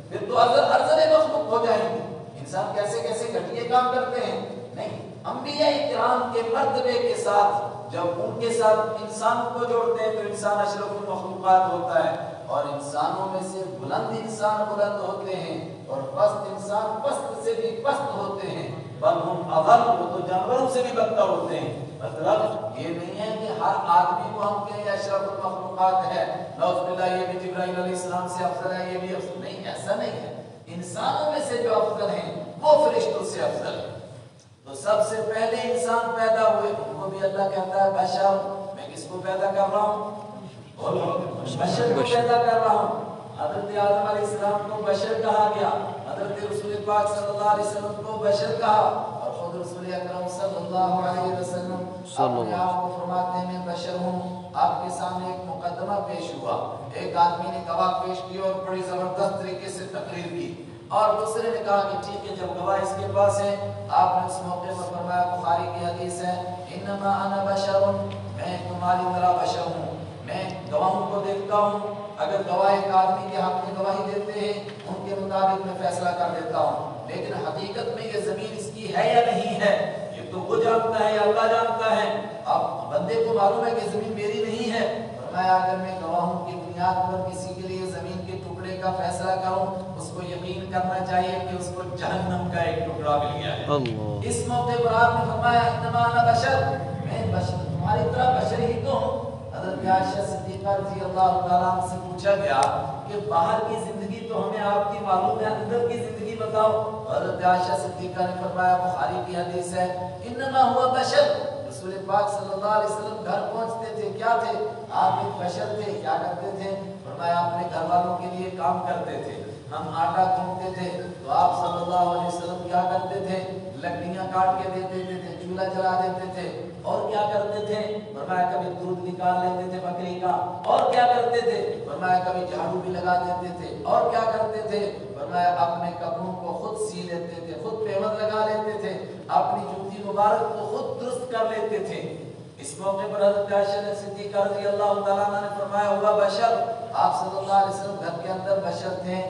پھر تو ارذل مخلوق ہو جائیں گے۔ انسان کیسے کیسے گھٹیا کام کرتے ہیں؟ نہیں، انبیاء کرام کے مرتبے کے ساتھ جب ان کے ساتھ انسانوں کو جوڑتے ہیں تو انسان اشرف المخلوقات ہوتا ہے، اور انسانوں میں سے بلند انسان بلند ہوتے ہیں اور پست انسان پست سے بھی پست ہوتے ہیں، بل ہم اضل، وہ تو جانوروں سے بھی بدتر ہوتے ہیں۔ مطلب یہ نہیں ہے کہ ہر آدمی کو ہم کہیں اشرف المخلوقات ہے، نعوذ باللہ یہ بھی جبرائیل علیہ السلام سے افضل ہے، یہ بھی افضل نہیں، ایسا نہیں ہے۔ انسانوں میں سے جو افضل ہیں وہ فرشتوں سے افضل ہے۔ تو سب سے پہلے انسان پیدا ہوئے، ان کو بھی اللہ کہتا ہے بشر، میں کس کو پیدا کر رہا ہوں؟ بشر کو پیدا کر رہا ہوں۔ حضرت آدم علیہ السلام کو بشر کہا گیا، حضرت رسول پاک صلی اللہ علیہ وسلم کو بشر کہا، اور خود رسول اکرم صلی اللہ علیہ وسلم اپنے آپ کو فرماتے ہیں میں بشر ہوں۔ آپ کے سامنے ایک مقدمہ پیش ہوا، ایک آدمی نے گواہ پیش کی اور بڑی زبردست طریقے سے تقریر کی، اور دوسرے نے کہا کہ ٹھیک ہے جب گواہ اس کے پاس ہے، آپ نے اس موقع پر فرمایا، بخاری کی حدیث ہے، انما انا بشر، میں تمہاری طرح بشر ہوں، میں گواہوں کو دیکھتا ہوں، اگر گواہ ایک آدمی کے حق میں گواہی دیتے ہیں ان کے مطابق میں فیصلہ کر دیتا ہوں، لیکن حقیقت میں یہ زمین اس کی ہے یا نہیں ہے یہ تو وہ جانتا ہے یا اللہ جانتا ہے۔ اب بندے کو معلوم ہے کہ زمین میری نہیں ہے، فرمایا اگر میں گواہوں کی بنیاد پر کسی کے لیے زمین کے ٹکڑے کا فیصلہ کروں، اس کو یقین کرنا چاہیے کہ اس کو جہنم کا ایک ٹکڑا مل گیا ہے۔ اس موقع پر آپ نے فرمایا انما انا بشر، میں بشر تمہاری طرح بشر ہی تو ہوں۔ حضرت عائشہ صدیقہ رضی اللہ تعالیٰ عنہ سے پوچھا گیا کہ باہر کی زندگی تو ہمیں آپ کی معلوم ہے، اندر کی زندگی بتاؤ۔ حضرت عائشہ صدیقہ نے فرمایا، بخاری کی حدیث ہے، انما ہوا بشر، رسول پاک صلی اللہ علیہ وسلم گھر پہنچتے تھے، کیا تھے؟ آپ ایک بشر تھے، کیا کرتے تھے؟ فرمایا اپنے گھر والوں کے لیے کام کرتے تھے، ہم آٹا گھونٹتے تھے تو آپ صلی اللہ علیہ وسلم کیا کرتے تھے؟ لکڑیاں کاٹ کے دے دیتے تھے، چولہا جلا دیتے تھے، اور کیا کرتے تھے؟ فرمایا کبھی دودھ نکال لیتے تھے بکری کا، اور کیا کرتے تھے؟ فرمایا کبھی جھاڑو بھی لگا دیتے تھے، اور کیا کرتے تھے؟ فرمایا اپنے کپڑوں کو خود سی لیتے تھے، خود پیوند لگا لیتے تھے، اپنی جوتی مبارک کو خود درست کر لیتے تھے۔ اس موقع پر حضرت عائشہ صدیقہ رضی اللہ تعالیٰ عنہ نے فرمایا ہوا بشر، آپ صلی اللہ علیہ وسلم گھر کے اندر بشر تھے۔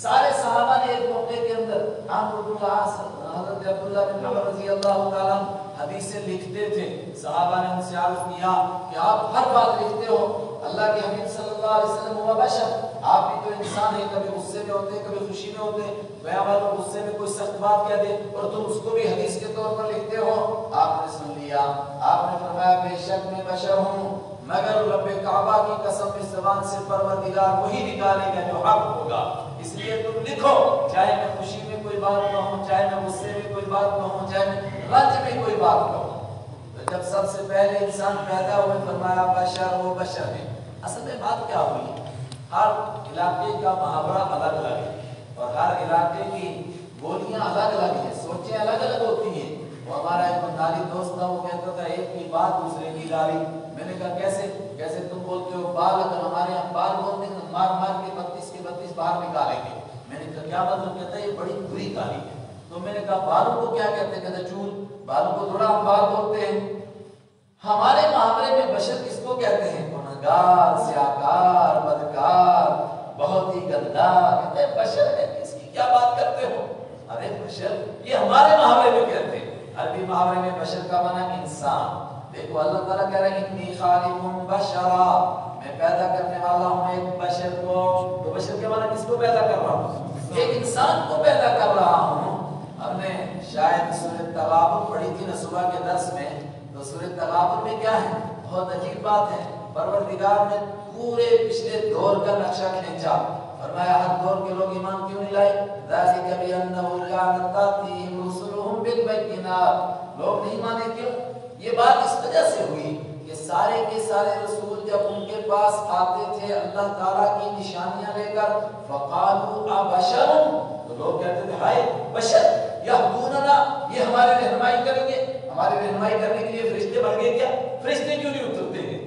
سارے صحابہ نے ایک موقع کے اندر عمرو بن العاص، حضرت عبداللہ بن عمر رضی اللہ تعالیٰ حدیثیں لکھتے تھے، صحابہ نے ان سے عرض کیا کہ آپ ہر بات لکھتے ہو، اللہ کے حبیب صلی اللہ علیہ وسلم ہوا بشر، آپ بھی تو انسان ہیں، کبھی غصے میں ہوتے کبھی خوشی میں ہوتے، گیا والا غصے میں کوئی سخت بات کہہ دے اور تم اس کو بھی حدیث کے طور پر لکھتے ہو۔ آپ نے سن لیا، آپ نے فرمایا بے شک میں بشر ہوں، مگر رب کعبہ کی قسم اس زبان سے پروردگار وہی نکالے گا جو حق ہوگا، اس لیے تم لکھو، چاہے میں خوشی میں کوئی بات کہوں، چاہے میں غصے میں کوئی بات کہوں، چاہے میں رنج میں کوئی بات کہوں۔ تو جب سب سے پہلے انسان پیدا ہوئے فرمایا بشر، وہ بشر ہے۔ اصل میں بات کیا ہوئی؟ ہر علاقے کا محاورہ الگ الگ ہے اور ہر علاقے کی بولیاں الگ الگ ہیں، سوچیں الگ الگ ہوتی ہیں۔ وہ ہمارا ایک بنگالی دوست تھا، وہ کہتا تھا ایک کی بات دوسرے کی گالی۔ میں نے کہا کیسے؟ کیسے تم بولتے ہو بال، اگر ہمارے یہاں بال بولتے ہیں مار مار کے 32 کے 32 باہر نکالیں گے۔ میں نے کہا کیا مطلب؟ کہتا ہے یہ بڑی بری گالی ہے۔ تو میں نے کہا بالوں کو کیا کہتے ہیں؟ کہتا چول، بالوں کو تھوڑا ہم بال بولتے ہیں۔ ہمارے محاورے میں بشر کس کو کہتے ہیں؟ گنہگار، سیاہکار، بدکار، بہت ہی گندا، کہتے ہیں بشر ہے، اس کی کیا بات کرتے ہو؟ ارے بشر یہ ہمارے محاورے میں کہتے ہیں، عربی محاورے میں بشر کا معنی انسان۔ دیکھو اللہ تعالیٰ کہہ رہے ہیں انی خالق بشرا، میں پیدا کرنے والا ہوں ایک بشر کو۔ تو بشر کے معنی کس کو پیدا کر رہا ہوں؟ ایک انسان کو پیدا کر رہا ہوں۔ ہم نے شاید سورۃ تغابن پڑھی تھی نا صبح کے درس میں، تو سورۃ تغابن میں کیا ہے؟ بہت عجیب بات ہے، پروردگار نے پورے پچھلے دور کا نقشہ کھینچا، فرمایا ہر دور کے لوگ ایمان کیوں نہیں لائے؟ ذالک بأنہ کانت تأتیہم رسلہم بالبینات، لوگ نہیں مانے کیوں؟ یہ بات اس وجہ سے ہوئی کہ سارے کے سارے رسول جب ان کے پاس آتے تھے اللہ تعالیٰ کی نشانیاں لے کر، فقالوا ابشر، تو لوگ کہتے تھے ہائے بشر یہدوننا، یہ ہماری رہنمائی کریں گے، ہماری رہنمائی کرنے کے لیے فرشتے بن گئے کیا؟ فرشتے کیوں نہیں اترتے ہیں؟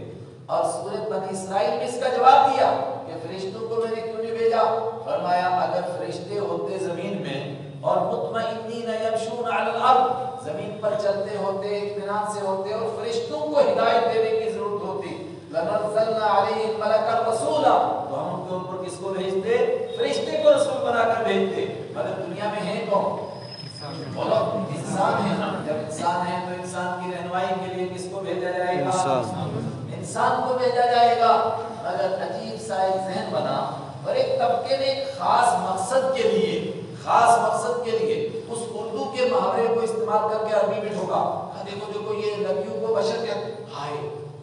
اور سورۃ بنی اسرائیل میں اس کا جواب دیا کہ فرشتوں کو میں نے کیوں نہیں بھیجا؟ فرمایا اگر فرشتے ہوتے زمین میں اور مطمئنین یمشون علی الارض، زمین پر چلتے ہوتے، اطمینان سے ہوتے، اور فرشتوں کو ہدایت دینے کی ضرورت ہوتی، لنزلنا علیہم ملکا رسولا، تو ہم ان کے اوپر کس کو بھیجتے؟ فرشتے کو رسول بنا کر بھیجتے۔ مگر دنیا میں ہے کون؟ بولو، انسان ہے۔ جب انسان ہے تو انسان کی رہنمائی کے لیے کس کو بھیجا جائے گا؟ انسان کو بھیجا جائے گا۔ مگر عجیب سا ایک ذہن بنا، اور ایک طبقے نے ایک خاص مقصد کے لیے اس اردو کے محاورے کو استعمال کر کے عربی میں ٹھوکا، دیکھو دیکھو یہ نبیوں کو بشر کہتے، ہائے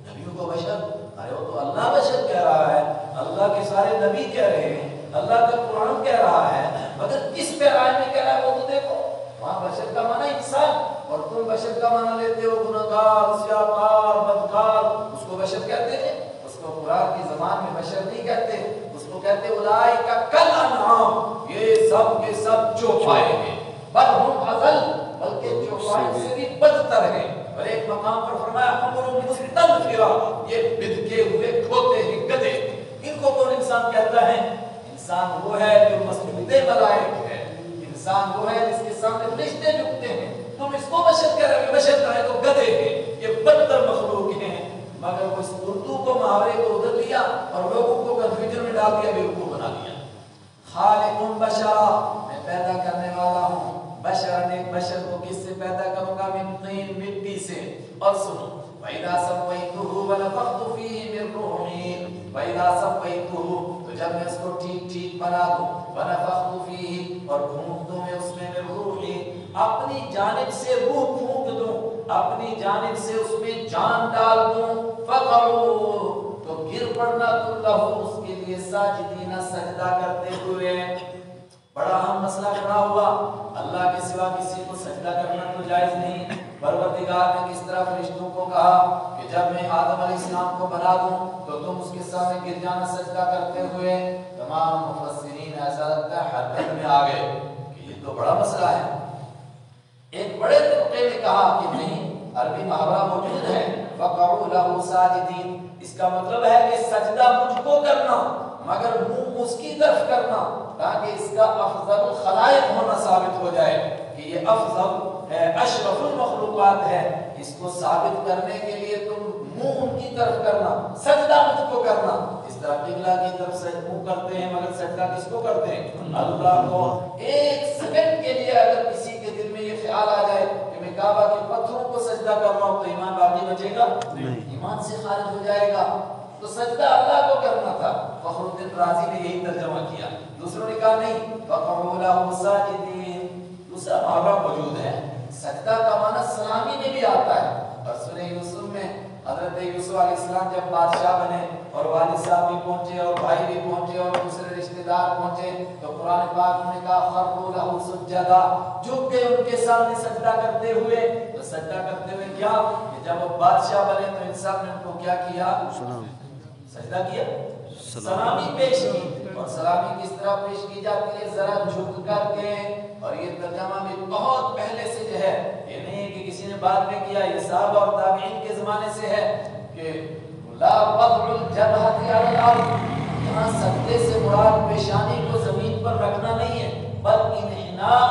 نبیوں کو بشر، ارے وہ تو اللہ بشر کہہ رہا ہے، اللہ کے سارے نبی کہہ رہے ہیں، اللہ کا قرآن کہہ رہا ہے، مگر کس پیرائے میں کہہ رہا ہے وہ تو دیکھو۔ وہاں بشر کا معنی انسان، اور تم بشر کا معنی لیتے ہو گنہگار، سیاکار، بدکار، اس کو بشر کہتے ہیں؟ اس کو قرآن کی زبان میں بشر نہیں کہتے، اس کو کہتے اولئک کالانعام، یہ سب کے سب چوپائے ہیں، بل ہم اضل، بلکہ چوپائے سے بھی بدتر ہیں۔ اور ایک مقام پر فرمایا حمر مستنفرہ، یہ بدکے ہوئے کھوتے ہیں، گدھے۔ ان کو کون انسان کہتا ہے؟ انسان وہ ہے جو مسجود ملائک ہے، انسان وہ ہے جس کے سامنے فرشتے جھکتے ہیں، تم اس کو بشر کہہ رہے ہو، بشر کہے تو گدھے ہیں، یہ بدتر مخلوق ہیں۔ مگر وہ اس اردو کو محاورے کو ادھر لیا اور لوگوں کو کنفیوژن میں ڈال دیا، بیوقوف بنا دیا۔ خالق بشرا، میں پیدا کرنے والا ہوں بشر، ایک بشر کو کس سے پیدا کروں گا؟ من طین، مٹی سے۔ اور سنو، وَإِذَا سَوَّيْتُهُ وَنَفَخْتُ فِيهِ مِن رُّوحِي، وَإِذَا سَوَّيْتُهُ، تو جب میں اس کو ٹھیک ٹھیک بنا دوں، وَنَفَخْتُ فِيهِ، اور پھونک دوں میں اس میں، مِن رُّوحِي، اپنی جانب سے روح پھونک دوں، اپنی جانب سے اس میں جان ڈال دوں، فَقَعُوا، تو گر پڑنا تم لہو، اس کے لیے ساجدین، سجدہ کرتے ہوئے۔ بڑا اہم مسئلہ کھڑا ہوا، اللہ کے سوا کسی کو سجدہ کرنا تو جائز نہیں۔ پروردگار نے کس طرح فرشتوں کو کہا کہ جب میں آدم علیہ السلام کو بنا دوں تو تم اس کے سامنے گر جانا سجدہ کرتے ہوئے؟ تمام مفسرین ایسا لگتا ہے حرکت میں آ گئے کہ یہ تو بڑا مسئلہ ہے۔ ایک بڑے طبقے نے کہا کہ نہیں، عربی محاورہ موجود ہے، فَقَعُوا لَهُ سَاجِدِينَ، اس کا مطلب ہے کہ سجدہ مجھ کو کرنا، مگر منہ اس کی طرف کرنا، تاکہ اس کا افضل الخلائق ہونا ثابت ہو جائے کہ یہ افضل ہے، اشرف المخلوقات ہے۔ اس کو ثابت کرنے کے لیے تم منہ ان کی طرف کرنا، سجدہ مجھ کو کرنا۔ اس طرح قبلہ کی طرف سے منہ کرتے ہیں، مگر سجدہ کس کو کرتے ہیں؟ اللہ کو۔ ایک سیکنڈ کے لیے اگر کسی کے دل میں یہ خیال آ جائے کہ میں کعبہ کے پتھروں کو سجدہ کر رہا ہوں، تو ایمان باقی بچے گا؟ ایمان سے خارج ہو جائے گا۔ تو سجدہ اللہ کو کرنا تھا۔ فخر الدین رازی نے یہی ترجمہ کیا، دوسروں نے کہا نہیں، فَقَعُوا لَهُ سَاجِدِينَ، دوسرا محاورہ موجود ہے، سجدہ کا معنی سلامی میں بھی آتا ہے۔ اور سورہ یوسف میں حضرت یوسف علیہ السلام جب بادشاہ بنے اور والد صاحب بھی پہنچے اور بھائی بھی پہنچے اور دوسرے رشتہ دار پہنچے، تو قرآن پاک نے کہا خروا لہ سجدا، جھک گئے ان کے سامنے سجدہ کرتے ہوئے۔ تو سجدہ کرتے ہوئے کیا کہ جب وہ بادشاہ بنے تو انسان نے ان کو کیا کیا؟ سجدہ کیا، سلامی پیش کی۔ اور سلامی کس طرح پیش کی جاتی ہے؟ ذرا جھک کر کے۔ اور یہ ترجمہ بھی بہت پہلے سے جو ہے، یہ نہیں کہ کسی نے بعد میں کیا، یہ صحابہ اور تابعین کے زمانے سے ہے کہ لا وضع الجبہۃ علی الارض، یہاں سجدے سے مراد پیشانی کو زمین پر رکھنا نہیں ہے، بلکہ انحناء،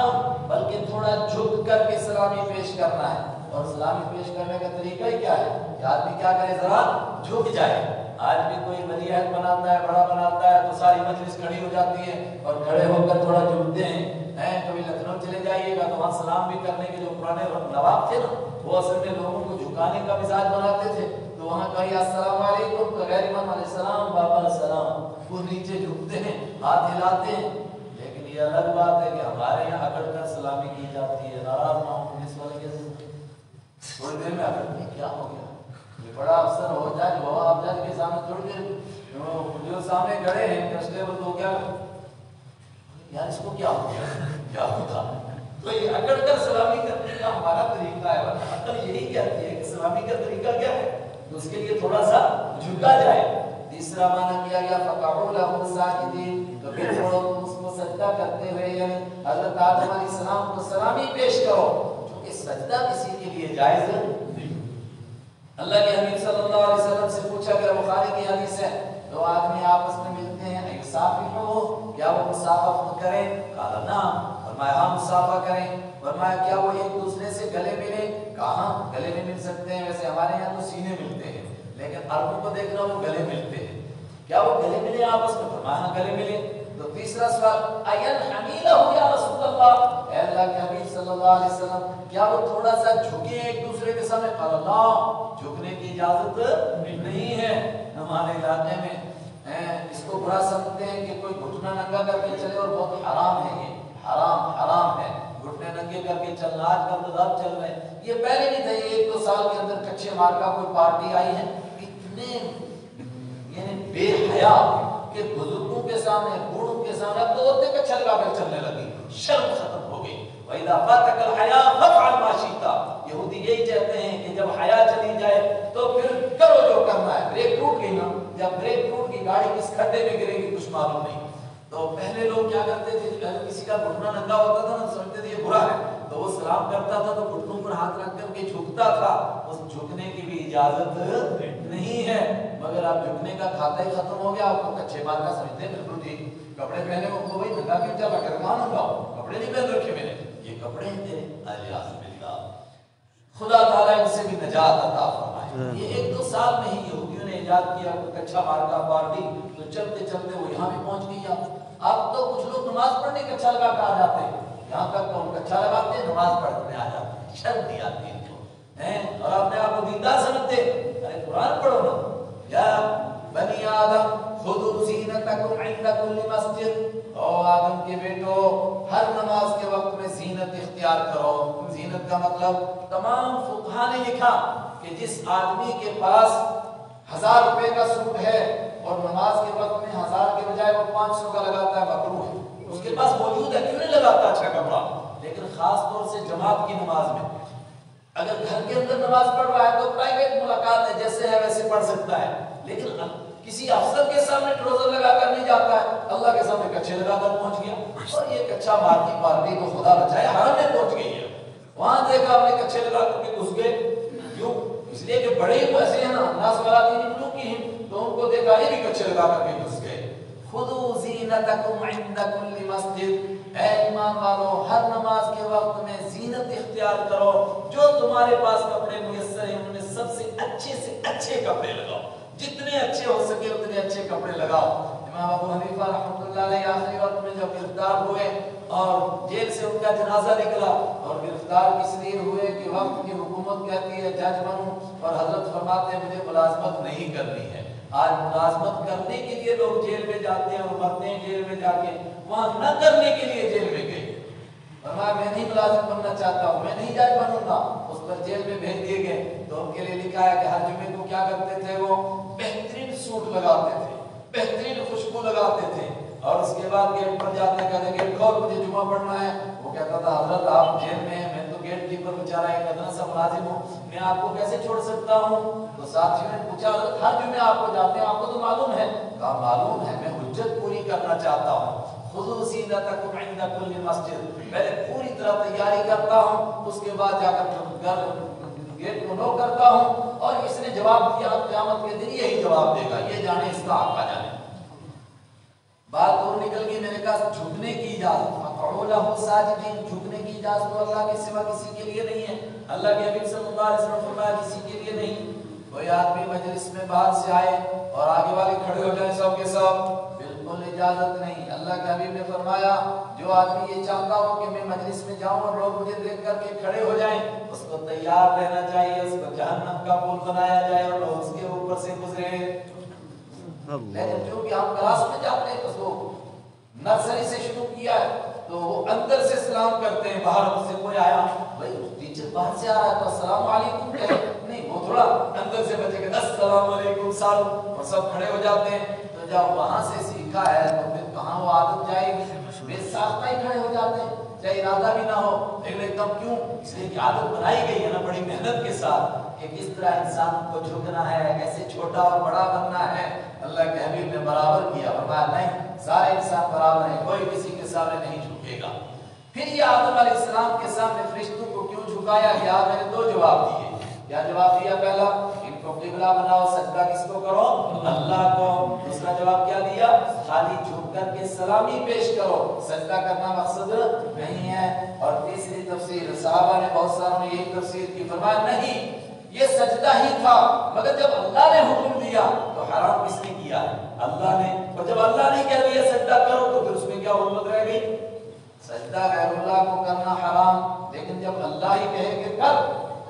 بلکہ تھوڑا جھک کر کے سلامی پیش کرنا ہے۔ اور سلامی پیش کرنے کا طریقہ ہی کیا ہے کہ آدمی کیا کرے؟ ذرا جھک جائے۔ آج بھی کوئی ولی عہد بناتا ہے، بڑا بناتا ہے، تو ساری مجلس کھڑی ہو جاتی ہے اور کھڑے ہو کر تھوڑا جھکتے ہیں۔ کبھی لکھنؤ چلے جائیے گا تو وہاں سلام بھی کرنے کے جو پرانے نواب تھے نا، وہ اصل میں لوگوں کو جھکانے کا مزاج بناتے تھے۔ تو وہاں کہیں السلام علیکم تو غیر امام علیہ السلام، بابا السلام، وہ نیچے جھکتے ہیں، ہاتھ ہلاتے ہیں۔ لیکن یہ الگ بات ہے کہ ہمارے یہاں اکڑ کر سلامی کی جاتی ہے، ناراض نہ ہوں پولیس والے سے، تھوڑی دیر میں اکڑ کے کیا ہو گیا؟ یہ بڑا افسر ہو جائے، وہ آپ جج کے سامنے تھوڑی دیر جو سامنے کھڑے ہیں کنسٹیبل، تو کیا یار اس کو کیا ہو گیا، کیا ہوگا؟ تو یہ اکڑ کر سلامی کرنے کا ہمارا طریقہ ہے، عقل یہی کہتی ہے کہ سلامی کا طریقہ کیا ہے، تو اس کے لیے تھوڑا سا جھکا جائے۔ تیسرا معنی کیا گیا فَقَعُوا لَهُ سَاجِدِينَ، تو پھر چھوڑو تم اس کو سجدہ کرتے ہوئے، یعنی حضرت آدم علیہ السلام کو سلامی پیش کرو، چونکہ سجدہ کسی کے لیے جائز نہیں۔ اللہ کے حبیب صلی اللہ علیہ وسلم سے پوچھا کہ بخاری کی حدیث ہے، دو آدمی آپس میں ملتے ہیں، یصافحوا، کیا وہ مصافحہ کریں؟ قال نعم، فرمایا ہاں مصافحہ کریں۔ فرمایا کیا وہ ایک دوسرے سے گلے ملیں؟ کہاں گلے میں مل سکتے ہیں، ویسے ہمارے یہاں تو سینے ملتے ہیں، لیکن عربوں کو دیکھنا وہ گلے ملتے ہیں، کیا وہ گلے ملے آپس میں؟ فرمایا ہاں گلے ملے۔ تو تیسرا سوال اینحنی لہ یا رسول اللہ، اے اللہ کے حبیب صلی اللہ علیہ وسلم کیا وہ تھوڑا سا جھکے ایک دوسرے کے سامنے؟ قال اللہ، جھکنے کی اجازت نہیں ہے ہمارے علاقے میں، اس کو برا سمجھتے ہیں کہ کوئی گھٹنا ننگا کر کے چلے، اور بہت حرام ہے، یہ حرام ہے گھٹنے ننگے کر کے چلنا۔ آج کل تو اب چل رہے ہیں، یہ پہلے نہیں تھا، یہ 1-2 سال کے اندر کچے مارکا کوئی پارٹی آئی ہے، اتنے یعنی بے حیا کہ بزرگوں کے سامنے، بوڑھوں کے سامنے اب تو ہوتے کچھا لگا کر چلنے لگی، شرم ختم ہو گئی۔ وَإِذَا فَاتَكَ الْحَيَاءُ فَافْعَلْ مَا شِئْتَ، یہودی یہی کہتے ہیں کہ جب حیا چلی جائے تو پھر کرو جو کرنا ہے۔ بریک ٹوٹ گئی نا، جب بریک ٹوٹ گئی گاڑی کس کھڈے میں گرے گی کچھ معلوم نہیں۔ تو پہلے لوگ کیا کرتے تھے، کسی کا گھٹنا ننگا ہوتا تھا نا، سمجھتے تھے یہ برا ہے، تو وہ سلام کرتا تھا تو گھٹنوں پر ہاتھ رکھ کر کے جھکتا تھا، اس جھکنے کی بھی اجازت نہیں ہے۔ مگر اب جھکنے کا کھاتا ہی ختم ہو گیا، آپ کو کچے مار کا سمجھتے ہیں، بالکل ٹھیک۔ کپڑے پہنے وہ بھائی ننگا کیوں چلا کر، کہاں ننگا ہو، کپڑے نہیں پہن رکھے میں نے، یہ کپڑے ہیں تیرے، الیاذ باللہ۔ خدا تعالیٰ ان سے بھی نجات عطا فرمائے۔ یہ 1-2 سال میں ہی یہودیوں نے ایجاد کیا کچھا مارکا پارٹی، تو چلتے چلتے وہ یہاں بھی پہنچ گئی۔ اب تو کچھ لوگ نماز پڑھنے کچھا لگا کر آ جاتے ہیں، یہاں تک تو ہم کچھا لگاتے ہیں نماز پڑھنے آ جاتے ہیں، شرم نہیں آتی ان کو، اور اپنے آپ کو دیندار سمجھتے۔ ارے قرآن پڑھو نا، یا بنی آدم خذوا زینتکم عند کل مسجد، او آدم کے بیٹو ہر نماز کے وقت میں زینت اختیار کرو۔ زینت کا مطلب تمام فقہا نے لکھا کہ جس آدمی کے پاس 1000 روپے کا سوٹ ہے اور نماز کے وقت میں 1000 کے بجائے وہ 500 کا لگاتا ہے، مکروہ ہے۔ اس کے پاس موجود ہے، کیوں نہیں لگاتا اچھا کپڑا؟ لیکن خاص طور سے جماعت کی نماز میں، اگر گھر کے اندر نماز پڑھ رہا ہے تو پرائیویٹ ملاقات ہے، جیسے ہے ویسے پڑھ سکتا ہے، لیکن کسی افسر کے سامنے ٹروزر لگا کر نہیں جاتا ہے، اللہ کے سامنے کچھے لگا کر پہنچ گیا، اور یہ کچھا مارکی پارٹی کو خدا بچائے حرم میں پہنچ گئی ہے، وہاں دیکھا آپ نے کچھے لگا کر کے گھس گئے۔ کیوں؟ اس لیے کہ بڑے ہی ایسے ہیں نا، ناس وراتی ملوک کی ہیں، تو ان کو دیکھا یہ بھی کچھے لگا کر کے گھس گئے۔ خذوا زینتکم عند کل مسجد، اے ایمان والو ہر نماز کے وقت میں زینت اختیار کرو، جو تمہارے پاس کپڑے میسر ہیں ان میں سب سے اچھے کپڑے لگاؤ، جتنے اچھے ہو سکے اتنے اچھے کپڑے لگاؤ۔ امام ابو حنیفہ رحمۃ اللہ علیہ آخری وقت میں جب گرفتار ہوئے اور جیل سے ان کا جنازہ نکلا اور گرفتار اس لیے ہوئے کہ وقت کی حکومت کہتی ہے جج بنو، اور حضرت فرماتے ہیں مجھے ملازمت نہیں کرنی ہے۔ آج ملازمت کرنے کے لیے لوگ جیل میں جاتے ہیں اور مرتے ہیں جیل میں جا کے، وہاں نہ کرنے کے لیے جیل میں گئے، فرمایا میں نہیں ملازم بننا چاہتا ہوں، میں نہیں جج بنوں گا، اس پر جیل میں بھیج دیے گئے۔ تو ان کے لیے لکھا ہے کہ ہر جمعے کو کیا کرتے تھے، وہ بہترین سوٹ لگاتے تھے، بہترین خوشبو لگاتے تھے، اور اس کے بعد گیٹ پر جاتے کہتے گیٹ کھول مجھے جمعہ پڑھنا ہے۔ وہ کہتا تھا حضرت آپ جیل میں ہیں، میں تو گیٹ کیپر بیچارہ ایک ادنا سا ملازم ہوں، میں آپ کو کیسے چھوڑ سکتا ہوں؟ تو ساتھیوں نے پوچھا حضرت ہر جمعے آپ کو جاتے ہیں، آپ کو تو معلوم ہے؟ کہا معلوم ہے، میں حجت پوری کرنا چاہتا ہوں۔ خذوا زینتکم عند کل مسجد، پہلے پوری طرح تیاری کرتا ہوں، اس کے بعد جا کر گیٹ کو نوک کرتا ہوں، اور اس نے جواب دیا قیامت کے دن یہی جواب دے گا، یہ جانے اس کا آقا جانے۔ بات دور نکل گئی، میں نے کہا جھکنے کی اجازت، فقعوا لہ ساجدین، جھکنے کی اجازت تو اللہ کے سوا کسی کے لیے نہیں ہے۔ اللہ کے حبیب صلی اللہ علیہ وسلم فرمایا کسی کے لیے نہیں۔ کوئی آدمی مجلس میں باہر سے آئے اور آگے والے کھڑے ہو جائیں سب کے سب، بالکل اجازت نہیں۔ اللہ کے حبیب نے فرمایا جو آدمی یہ چاہتا ہو کہ میں مجلس میں جاؤں اور لوگ مجھے دیکھ کر کے کھڑے ہو جائیں، اس کو تیار رہنا چاہیے، اس کو جہنم کا پل بنایا جائے اور لوگ اس کے اوپر سے گزرے۔ لیکن چونکہ ہم کلاس میں جاتے ہیں تو نرسری سے شروع کیا ہے تو وہ اندر سے سلام کرتے ہیں، باہر سے کوئی آیا بھائی ٹیچر باہر سے آ رہا ہے تو السلام علیکم کہے نہیں، وہ تھوڑا اندر سے بچے گا السلام علیکم سال، اور سب کھڑے ہو جاتے ہیں۔ تو جب وہاں سے سیکھا ہے تو پھر کہاں وہ عادت جائے گی، بے ساختہ ہی کھڑے ہو جاتے ہیں، چاہے ارادہ بھی نہ ہو، لیکن ایک دم کیوں، اس لیے کہ عادت بنائی گئی ہے نا بڑی محنت کے ساتھ کہ کس طرح انسان کو جھکنا ہے، کیسے چھوٹا اور بڑا بننا ہے۔ اللہ کے حبیب نے برابر کیا، فرمایا نہیں سارے انسان برابر ہیں، کوئی کسی کے سامنے نہیں جھکے گا۔ پھر یہ آدم علیہ السلام کے سامنے فرشتوں کو کیوں جھکایا گیا؟ میں نے دو جواب دیے. کیا جواب دیا؟ پہلا ان کو قبلہ بناؤ، سجدہ کس کو کرو؟ اللہ کو. دوسرا جواب کیا دیا؟ خالی جھک کر کے سلامی پیش کرو، سجدہ کرنا مقصد نہیں ہے. اور تیسری تفسیر صحابہ نے بہت ساروں نے یہی تفسیر کی، فرمایا نہیں یہ سجدہ ہی تھا، مگر جب اللہ نے حکم دیا تو حرام کس نے کیا؟ اللہ نے. اور جب اللہ نے کہہ دیا سجدہ کرو تو پھر اس میں کیا حرمت رہ گئی؟ سجدہ غیر اللہ کو کرنا حرام. لیکن جب اللہ ہی کہے کہ کر،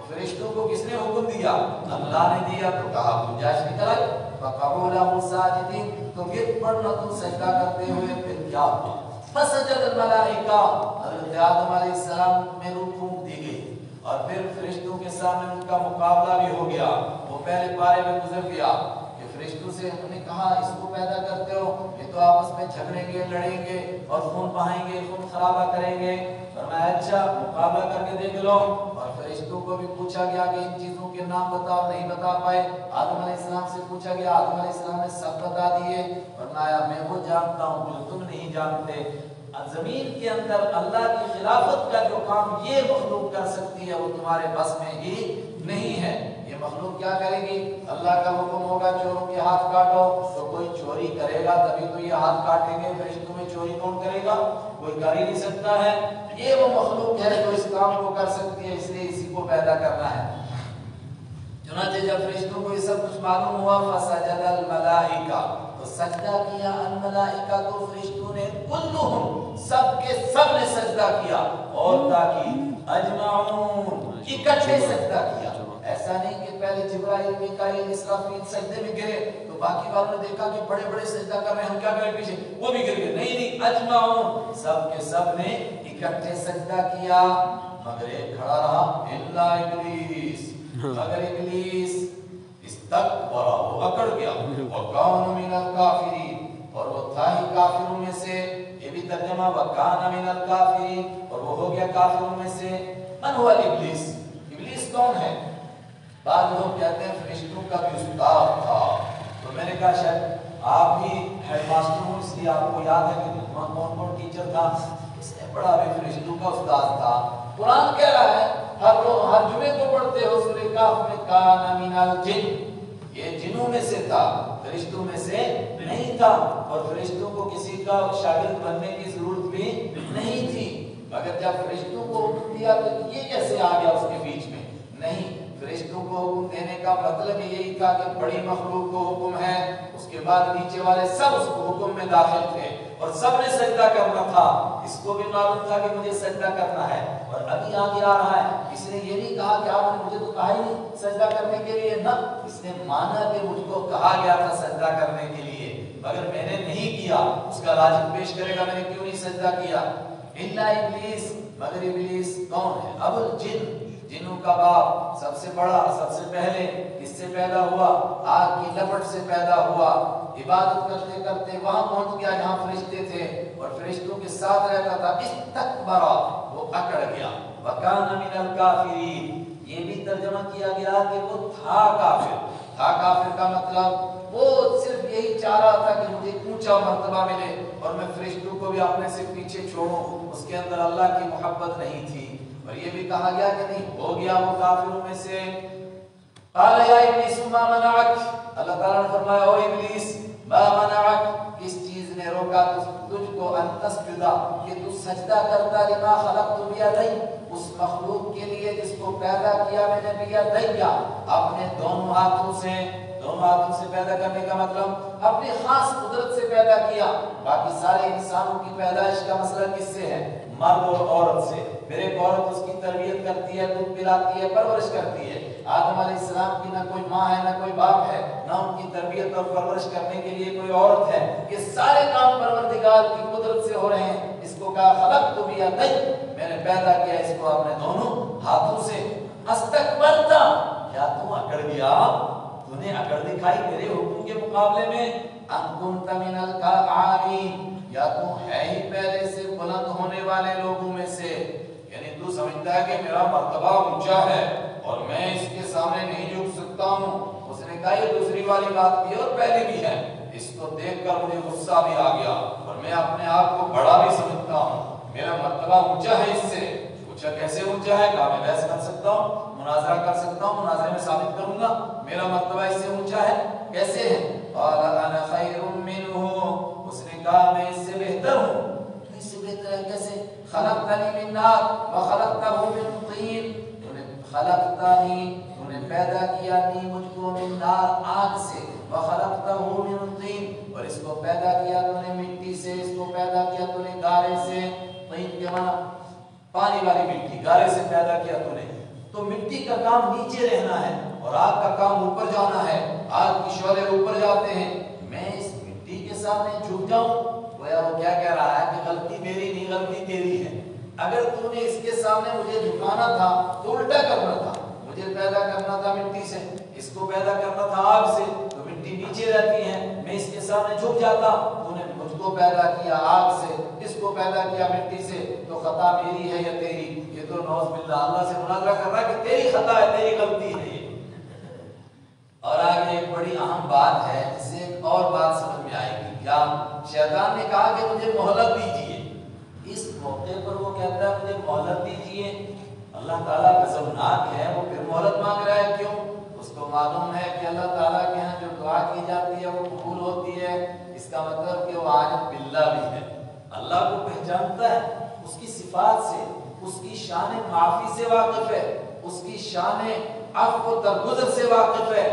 فرشتوں کو کس نے حکم دیا؟ اللہ نے دیا. تو کہا گنجائش نکل آئی، فقعوا لہ ساجدین، تو گر پڑنا تم سجدہ کرتے ہوئے. پھر کیا ہوا؟ فسجد الملائکہ، حضرت آدم علیہ السلام میں روح پھونک دی گئی اور پھر فرشتوں کے سامنے ان کا مقابلہ بھی ہو گیا. وہ پہلے پارے میں گزر گیا کہ فرشتوں سے انہوں نے کہا اس کو پیدا کرتے ہو، یہ تو آپس میں جھگڑیں گے، لڑیں گے اور خون بہائیں گے، خون خرابہ کریں گے. فرمایا اچھا مقابلہ کر کے دیکھ لو. اور فرشتوں کو بھی پوچھا گیا کہ ان چیزوں کے نام بتاؤ، نہیں بتا پائے. آدم علیہ السلام سے پوچھا گیا، آدم علیہ السلام نے سب بتا دیے. فرمایا میں وہ جانتا ہوں جو تم نہیں جانتے. زمین کے اندر اللہ کی خلافت کا جو کام یہ مخلوق کر سکتی ہے وہ تمہارے بس میں ہی نہیں ہے. یہ مخلوق کیا کرے گی؟ اللہ کا حکم ہوگا چوروں کے ہاتھ کاٹو تو کوئی چوری کرے گا تبھی تو یہ ہاتھ کاٹیں گے. فرشتوں میں چوری کون کرے گا؟ کوئی کر ہی نہیں سکتا ہے. یہ وہ مخلوق ہے جو اس کام کو کر سکتی ہے، اس لیے اسی کو پیدا کرنا ہے. چنانچہ جب فرشتوں کو یہ سب کچھ معلوم ہوا، فسجد الملائکہ، تو سجدہ کیا الملائکہ، تو فرشتوں نے کلہم، سب کے سب نے سجدہ کیا. اور تاکہ اجمعون، اکٹھے سجدہ کیا. ایسا نہیں کہ پہلے جبرائیل، میکائیل، اسرافیل سجدے میں گرے تو باقی والوں نے دیکھا کہ بڑے بڑے سجدہ کر رہے ہیں، ہم کیا کریں پیچھے، وہ بھی گر گئے. نہیں، اجمعون، سب کے سب نے اکٹھے سجدہ کیا. مگر ایک کھڑا رہا، الا ابلیس، مگر ابلیس استکبر، وہ اکڑ گیا. وکان من الکافرین، اور وہ تھا ہی کافروں میں سے. یہ بھی ترجمہ وکان من الکافرین، اور وہ ہو گیا کافروں میں سے. من ہوا ابلیس؟ ابلیس کون ہے؟ بعض لوگ کہتے ہیں فرشتوں کا بھی استاد تھا. تو میں نے کہا شاید آپ بھی ہیڈ ماسٹر ہوں اس لیے آپ کو یاد ہے کہ کون کون ٹیچر تھا. اس نے بڑا بھی فرشتوں کا استاد تھا. قرآن کہہ رہا ہے ہر جمعے کو پڑھتے ہو سورہ کہف میں، کان من الجن، یہ جنوں میں سے تھا، فرشتوں میں سے نہیں تھا. اور فرشتوں کو کسی کا شاگرد بننے کی ضرورت بھی نہیں تھی. مگر جب فرشتوں کو حکم دیا تو یہ کیسے آ گیا اس کے بیچ میں؟ نہیں، فرشتوں کو حکم دینے کا مطلب یہی تھا کہ بڑی مخلوق کو حکم ہے، اس کے بعد نیچے والے سب اس کو حکم میں داخل تھے اور سب نے سجدہ کرنا تھا. اس کو بھی معلوم تھا کہ مجھے سجدہ کرنا ہے. اور ابھی آگے آ رہا ہے، اس نے یہ نہیں کہا کہ آپ نے مجھے تو کہا ہی نہیں سجدہ کرنے کے لیے. نہ، اس نے مانا کہ مجھ کو کہا گیا تھا سجدہ کرنے کے لیے مگر میں نے نہیں کیا. اس کا لاجک پیش کرے گا میں نے کیوں نہیں سجدہ کیا. الا ابلیس، مگر ابلیس کون ہے؟ ابو الجن، جنوں کا باپ، سب سے بڑا، سب سے پہلے کس سے پیدا ہوا؟ آگ کی لپٹ سے پیدا ہوا. عبادت کرتے کرتے وہاں پہنچ گیا جہاں فرشتے تھے اور فرشتوں کے ساتھ رہتا تھا. استکبر، وہ اکڑ گیا. وکان من الکافرین، یہ بھی ترجمہ کیا گیا کہ وہ تھا کافر. تھا کافر کا مطلب وہ صرف یہی چاہ رہا تھا کہ مجھے اونچا مرتبہ ملے اور میں فرشتوں کو بھی اپنے سے پیچھے چھوڑوں. اس کے اندر اللہ کی محبت نہیں تھی. اور یہ بھی کہا گیا کہ نہیں، ہو گیا وہ کافروں میں سے. قال یا ابلیس ما منعک، اللہ تعالیٰ نے فرمایا او ابلیس، ما منعک، کس چیز نے روکا تجھ کو، ان تسجد، کہ تو سجدہ کرتا، لما خلقت بیدی، اس مخلوق کے لیے جس کو پیدا کیا میں نے بیدی، اپنے دونوں ہاتھوں سے. دونوں ہاتھوں سے پیدا کرنے کا مطلب اپنی خاص قدرت سے پیدا کیا. باقی سارے انسانوں کی پیدائش کا مسئلہ کس سے ہے؟ مرد اور عورت سے. پھر ایک عورت اس کی تربیت کرتی ہے، دودھ پلاتی ہے، پرورش کرتی ہے. آدم علیہ السلام کی نہ کوئی ماں ہے نہ کوئی باپ ہے، نہ ان کی تربیت اور پرورش کرنے کے لیے کوئی عورت ہے. یہ سارے کام پروردگار کی قدرت سے ہو رہے ہیں. اس کو کہا خلقت بیدی، میں نے پیدا کیا اس کو اپنے دونوں ہاتھوں سے. استکبرت، کیا تم اکڑ گیا؟ تو نے اکڑ دکھائی میرے حکم کے مقابلے میں. ان کنت من العالین، یا تو ہے ہی پہلے سے بلند ہونے والے لوگوں میں سے. یعنی تو سمجھتا ہے کہ میرا مرتبہ اونچا ہے اور میں اس کے سامنے نہیں جھک سکتا ہوں. اس نے کہا یہ دوسری والی بات بھی اور پہلے بھی ہے. اس کو دیکھ کر مجھے غصہ بھی آ گیا اور میں اپنے آپ کو بڑا بھی سمجھتا ہوں. میرا مرتبہ اونچا ہے اس سے. پوچھا کیسے اونچا ہے؟ کہا میں بحث کر سکتا ہوں, مناظرہ کر سکتا ہوں, مناظرے میں ثابت کروں گا میرا مرتبہ اس سے اونچا ہے. کیسے ہے؟ قال انا خیر منہ, اس نے کہا میں اس سے بہتر ہوں. اس سے بہتر ہے کیسے؟ خلقتنی من نار وخلقتہ من طین, خلقتنی تو نے پیدا کیا نہیں مجھ کو من نار آگ سے, وخلقتہ من طین اور اس کو پیدا کیا تو نے مٹی سے, اس کو پیدا کیا تو نے گارے سے. طین کے معنی پانی والی مٹی, گارے سے پیدا کیا تو نے. تو مٹی کا کام نیچے رہنا ہے اور آگ کا کام اوپر جانا ہے. آگ کی شعلے اوپر جاتے ہیں, میں اس مٹی کے سامنے جھک جاؤں. گویا وہ کیا کہہ رہا ہے کہ غلطی میری نہیں, غلطی تیری ہے. اگر تو نے اس کے سامنے مجھے جھکانا تھا تو الٹا کرنا تھا, مجھے پیدا کرنا تھا مٹی سے, اس کو پیدا کرنا تھا آگ سے. تو مٹی نیچے رہتی ہے, میں اس کے سامنے جھک جاتا. تو نے مجھ کو پیدا کیا آگ سے, اس کو پیدا کیا مٹی سے, تو خطا میری ہے یا تیری؟ یہ تو نعوذ باللہ اللہ سے مناظرہ کر رہا ہے کہ تیری خطا ہے, تیری غلطی ہے یہ. اور آگے ایک بڑی اہم بات ہے جس سے ایک اور بات سمجھ میں آئے گی. کیا؟ شیطان نے کہا کہ مجھے مہلت دیجیے. اس موقع پر وہ کہتا ہے مجھے مہلت دیجیے. اللہ تعالیٰ غضبناک ہے, وہ پھر مہلت مانگ رہا ہے. کیوں؟ اس کو معلوم ہے کہ اللہ تعالیٰ کے ہاں جو دعا کی جاتی ہے وہ قبول ہوتی ہے. اس کا مطلب کہ وہ عارف باللہ بھی ہے, اللہ کو پہچانتا ہے, اس کی صفات سے, اس کی شان معافی سے واقف ہے, اس کی شان عفو و درگزر سے واقف ہے,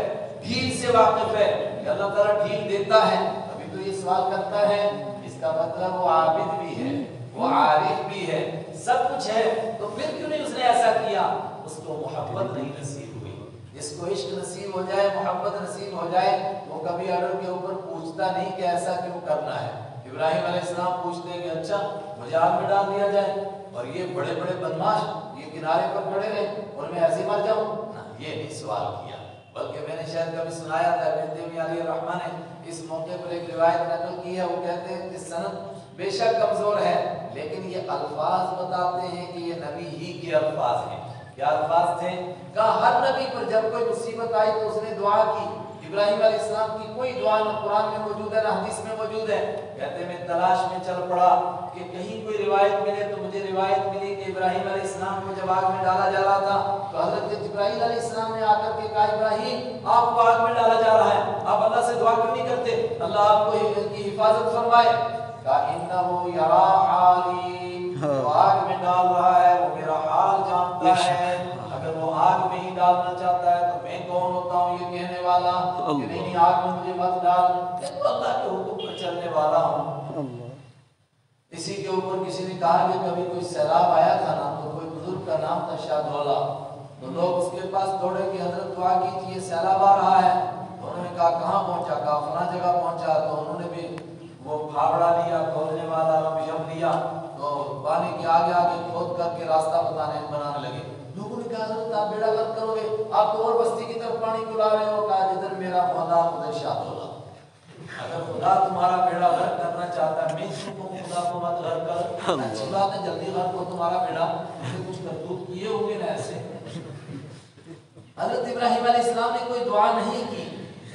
ڈھیل سے واقف ہے کہ اللہ تعالیٰ ڈھیل دیتا ہے. ابھی تو یہ سوال کرتا ہے, اس کا مطلب وہ عابد بھی ہے, وہ عارف بھی ہے, سب کچھ ہے, تو پھر کیوں نہیں اس نے ایسا کیا؟ اس کو محبت نہیں نصیب ہوئی. جس کو عشق نصیب ہو جائے, محبت نصیب ہو جائے, وہ کبھی اڑ کے اوپر پوچھتا نہیں کہ ایسا کیوں کرنا ہے. ابراہیم علیہ السلام پوچھتے ہیں کہ اچھا مجھے آگ میں ڈال دیا جائے اور یہ بڑے بڑے بدماش یہ کنارے پر کھڑے رہے اور میں ایسے مر جاؤں؟ یہ نہیں سوال کیا. بلکہ میں نے شاید کبھی سنایا تھا, ابن تیمیہ علیہ الرحمہ نے اس موقع پر ایک روایت نقل کی ہے. وہ کہتے ہیں کہ سند بے شک کمزور ہے لیکن یہ الفاظ بتاتے ہیں کہ یہ نبی ہی کے الفاظ ہیں. کیا الفاظ تھے؟ کہا ہر نبی پر جب کوئی مصیبت آئی تو اس نے دعا کی. ابراہیم علیہ السلام کی کوئی دعا نہ قرآن میں موجود ہے نہ حدیث میں موجود ہے. کہتے میں تلاش میں چل پڑا کہ کہیں کوئی روایت ملے, تو مجھے روایت ملی کہ ابراہیم علیہ السلام کو جب آگ میں ڈالا جا رہا تھا تو حضرت جبرائیل علیہ السلام نے آ کر کے کہا ابراہیم آپ کو آگ میں ڈالا جا رہا ہے, آپ اللہ سے دعا کیوں نہیں کرتے اللہ آپ کو کی حفاظت فرمائے؟ کہا انہو یرا حالی, جو آگ میں ڈال رہا ہے وہ میرا حال جانتا ہے. اگر وہ آگ میں ہی ڈالنا چاہتا ہے تو میں کون ہوتا ہوں یہ کہنے والا کہ نہیں آگ میں مجھے مت ڈال, میں تو اللہ کے حکم پر چلنے والا ہوں. اسی کے اوپر کسی نے کہا کہ کبھی کوئی سیلاب آیا تھا نا, تو کوئی بزرگ کا نام تھا شاہ دولا, تو لوگ اس کے پاس دوڑے کہ حضرت دعا کیجیے سیلاب آ رہا ہے. تو انہوں نے کہا کہاں پہنچا؟ کہا فلاں جگہ پہنچا. تو انہوں نے بھی وہ پھاوڑا لیا, کھولنے والا رمشم لیا, تو پانی کے آگے آگے کھود کر کے راستہ بنانے لگے. لوگوں نے کہا حضرت آپ بیڑا غلط کرو گے, آپ تو اور بستی کی طرف پانی کو لا رہے ہو. کہا جدھر میرا مولا ادھر شاہ دولا. اگر خدا تمہارا بیڑا غرق کرنا چاہتا ہے, میں تم کو خدا کو مت غرق کر, اچھی بات ہے جلدی غرق ہو تمہارا بیڑا, کچھ کرتوت کیے ہوں گے نا ایسے. حضرت ابراہیم علیہ السلام نے کوئی دعا نہیں کی.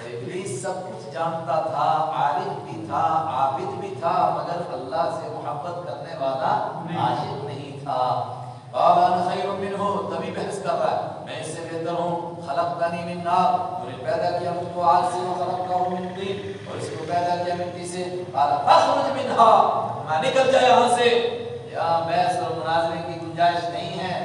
ابلیس سب کچھ جانتا تھا, عارف بھی تھا, عابد بھی تھا, مگر اللہ سے محبت کرنے والا عاشق نہیں تھا. قال انا خیر منہ, تبھی بحث کر رہا ہے میں اس سے بہتر ہوں. خلقتنی من نار, تو نے پیدا کیا مجھ کو آگ سے, وخلقتہ من طین, اور اس کو پیدا کیا مٹی سے. قال فاخرج منہا, نکل جا یہاں سے. یہاں بحث اور مناظرے کی گنجائش نہیں ہے,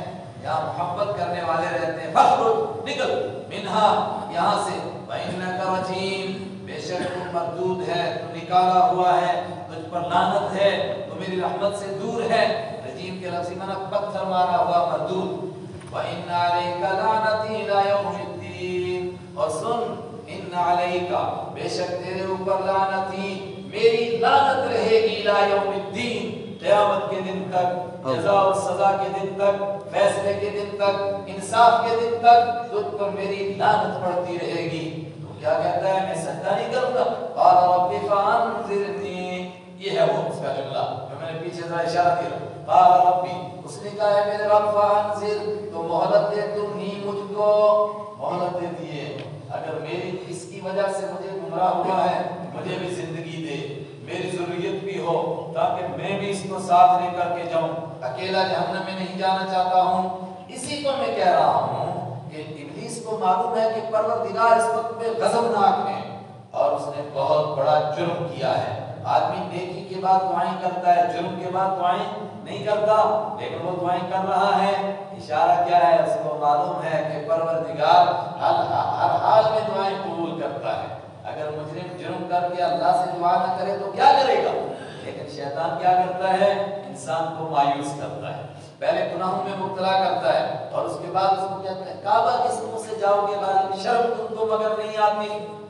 یہاں محبت کرنے والے رہتے ہیں. فاخرج, نکل, منہا, یہاں سے. فإنک رجیم, بے شک تو مردود ہے, تو نکالا ہوا ہے, تجھ پر لعنت ہے, تو میری رحمت سے دور ہے. رجیم کے لفظی معنی پتھر مارا ہوا, مردود. وَإِنَّ عَلَيْكَ لَعْنَتِي إِلَى يَوْمِ الدِّينِ, اور سن, ان علیکا, بے شک تیرے اوپر لعنتی, میری لعنت رہے گی, إِلَى يَوْمِ الدِّينِ, قیامت کے دن تک, جزا اور سزا کے دن تک, فیصلے کے دن تک, انصاف کے دن تک تجھ پر میری لعنت پڑتی رہے گی. تو کیا کہتا ہے, میں سجدہ نہیں کروں گا. قال رب فانظرنی, یہ ہے وہ اس کا جملہ جو میں نے پیچھے ذرا اشارہ کیا. قال ربی, اس نے کہا ہے میرے رب فانظر, تو مہلت دے تم ہی مجھ کو, مہلت دے دیے. اگر میری اس کی وجہ سے مجھے گمراہ ہوا ہے, مجھے بھی زندگی دے, میری ضروریت بھی ہو, کو تاکہ میں بھی اس کو ساتھ لے کر کے جاؤں، اکیلا جہنم میں نہیں جانا چاہتا ہوں۔ اسی کو میں کہہ رہا ہوں کہ ابلیس کو معلوم ہے کہ پروردگار اس وقت میں غضبناک ہے اور اس نے بہت بڑا جرم کیا ہے۔ آدمی نیکی کے بعد دعائیں کرتا ہے، جرم کے بعد دعائیں نہیں کرتا، لیکن وہ دعائیں کر رہا ہے۔ اشارہ کیا ہے؟ اس کو معلوم ہے کہ پروردگار ہر حال میں دعائیں قبول کرتا ہے۔ اگر مجرم جرم کر کے اللہ سے دعا نہ کرے تو کیا کرے گا؟ لیکن شیطان کیا کرتا ہے؟ انسان کو مایوس کرتا ہے، پہلے گناہوں میں مبتلا کرتا ہے اور اس کے بعد اس کو کہتا ہے کعبہ کس منہ سے جاؤ گے غالب، شرم تم کو مگر نہیں آتی۔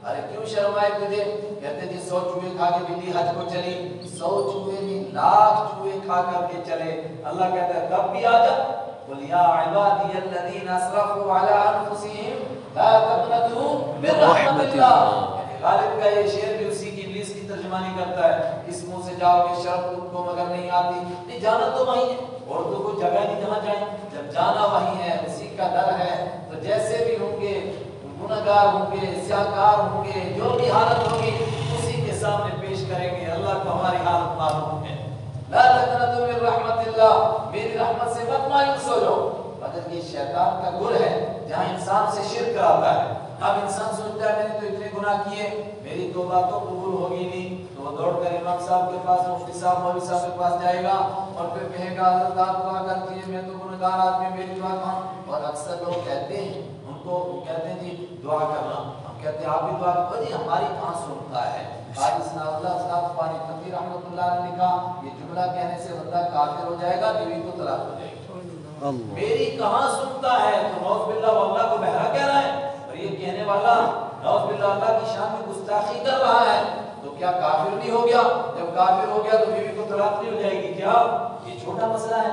ارے کیوں شرم آئے تجھے؟ کہتے جی 100 چوہے کھا کے بلی حج کو چلی، 100 چوہے نہیں، 1,00,000 چوہے کھا کر کے چلے۔ اللہ کہتا ہے تب بھی آ جا، قل یا عبادی الذین اسرفوا علی انفسہم لا تقنطوا من رحمت اللہ۔ غالب کا یہ شعر بھی اسی کی ابلیس کی ترجمانی کرتا ہے، اس منہ سے جاؤ گے شرم تم کو مگر نہیں آتی۔ نہیں جانا تو وہیں ہے، اور تو کوئی جگہ نہیں جہاں جائیں، جب جانا وہیں ہے، اسی کا ڈر ہے۔ تو جیسے بھی ہوں گے، گنہگار ہوں گے، سیاہکار ہوں گے، جو بھی حالت ہوگی اسی کے سامنے پیش کریں گے۔ اللہ کو ہماری حالت معلوم ہے۔ لا تقنطوا من رحمت اللہ، میری رحمت سے مت مایوس ہو جاؤ۔ مگر یہ شیطان کا گر ہے جہاں انسان سے شرک کراتا ہے۔ اب انسان سوچتا ہے میں نے تو اتنے گناہ کیے، میری توبہ تو قبول ہوگی نہیں، تو وہ دوڑ کر امام صاحب کے پاس، مفتی صاحب، مولوی صاحب کے پاس جائے گا اور پھر کہے گا حضرت آپ دعا کرتی ہے، میں تو گنہگار آدمی، میری دعا کہاں؟ اور اکثر لوگ کہتے ہیں، ان کو کہتے ہیں جی دعا کرنا، ہم کہتے ہیں آپ بھی دعا کرو، جی ہماری کہاں سنتا ہے۔ قاضی ثناء اللہ صاحب پانی تنویر رحمۃ اللہ نے لکھا یہ جملہ کہنے سے بندہ کافر ہو جائے گا، بیوی کو طلاق ہو جائے گی۔ میری کہاں سنتا ہے؟ تو نعوذ باللہ وہ اللہ کو بہرا کہہ رہا ہے، اور یہ کہنے والا نعوذ باللہ اللہ کی شان میں گستاخی کر رہا ہے، تو کیا کافر نہیں ہو گیا؟ جب کافر ہو گیا تو بیوی کو طلاق نہیں ہو جائے گی کیا؟ یہ چھوٹا مسئلہ ہے،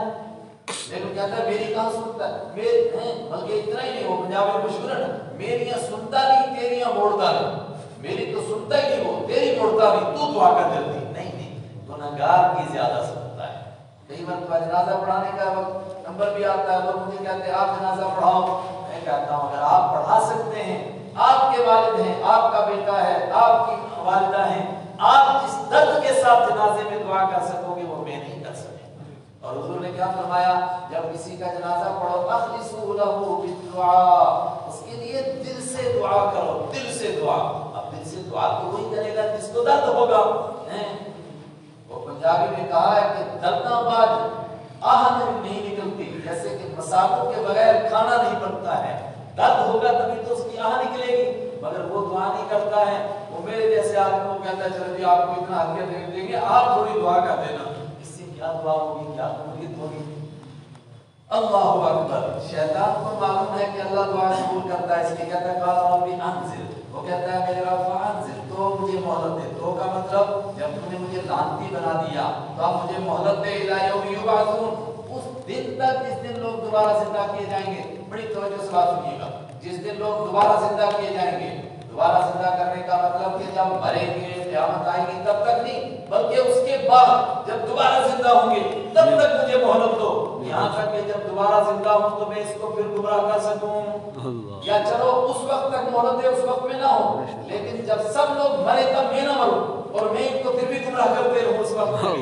لیکن کہتا ہے میری کہاں سنتا ہے، بلکہ اتنا ہی نہیں، وہ پنجاب میں مشہور ہے نا، میریاں سنتا نہیں تیریاں موڑتا نہیں، میری تو سنتا ہی نہیں وہ، تیری موڑتا نہیں، تو دعا کر جلدی۔ نہیں نہیں، گنہگار کی زیادہ سنتا ہے۔ کئی مرتبہ جنازہ پڑھانے کا وقت نمبر بھی آتا ہے، لوگ مجھے کہتے ہیں آپ جنازہ پڑھاؤ، میں کہتا ہوں اگر آپ پڑھا سکتے ہیں، آپ کے والد ہیں، آپ کا بیٹا ہے، آپ کی والدہ ہیں، آپ جس درد کے ساتھ جنازے میں دعا کر سکو گے وہ میں نہیں کر سکتا۔ اور حضور نے کیا فرمایا؟ جب کسی کا جنازہ پڑھو اخلصوا له بالدعاء، اس کے لیے دل سے دعا کرو، دل سے دعا۔ اب دل سے دعا تو وہی کرے گا جس کو درد ہوگا۔ وہ پنجابی میں کہا ہے کہ درداں بعد آہ نہیں نکلتی، جیسے کہ مسالوں کے بغیر کھانا نہیں بنتا ہے، درد ہوگا تبھی تو اس کی آہ نکلے گی، مگر وہ دعا نہیں کرتا ہے۔ وہ میرے جیسے آدمی کو کہتا ہے چلو جی آپ کو اتنا ہدیہ دیں گے، آپ تھوڑی دعا کر دینا، اس سے کیا دعا ہوگی، کیا قبولیت ہوگی؟ اللہ اکبر۔ شیطان کو معلوم ہے کہ اللہ دعا قبول کرتا ہے، اس لیے کہتا ہے قال رب انزل، وہ کہتا ہے میرے رب انزل، تو مجھے مہلت دے۔ تو کا مطلب جب تم نے مجھے لعنتی بنا دیا تو اب مجھے مہلت دے، الی یوم یبعثون، اس دن تک جس دن لوگ دوبارہ زندہ کیے جائیں گے۔ بڑی توجہ سے بات سنیے گا، جس دن لوگ دوبارہ زندہ کیے جائیں گے، دوبارہ زندہ کرنے کا مطلب کہ جب مریں گے قیامت آئے گی تب تک نہیں، بلکہ اس کے بعد جب دوبارہ زندہ ہوں گے تب تک مجھے مہلت دو، یہاں تک کہ جب دوبارہ زندہ ہوں تو میں اس کو پھر گمراہ کر سکوں۔ یا چلو اس وقت تک مہلت ہے، اس وقت میں نہ ہو، لیکن جب سب لوگ مرے تب میں نہ مروں اور میں ان کو پھر بھی گمراہ کرتے رہوں اس وقت میں۔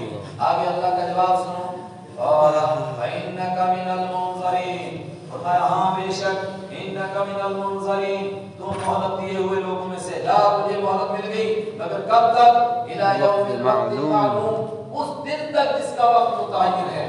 آگے اللہ کا جواب سنو، اور فإنک من المنظرین، فرمایا ہاں بے شک انک من المنظرین، تم مہلت دیے ہوئے لوگوں میں سے، لا مجھے مہلت مل گئی، مگر کب تک؟ الی یوم الوقت المعلوم، اس دن تک جس کا وقت متعین ہے۔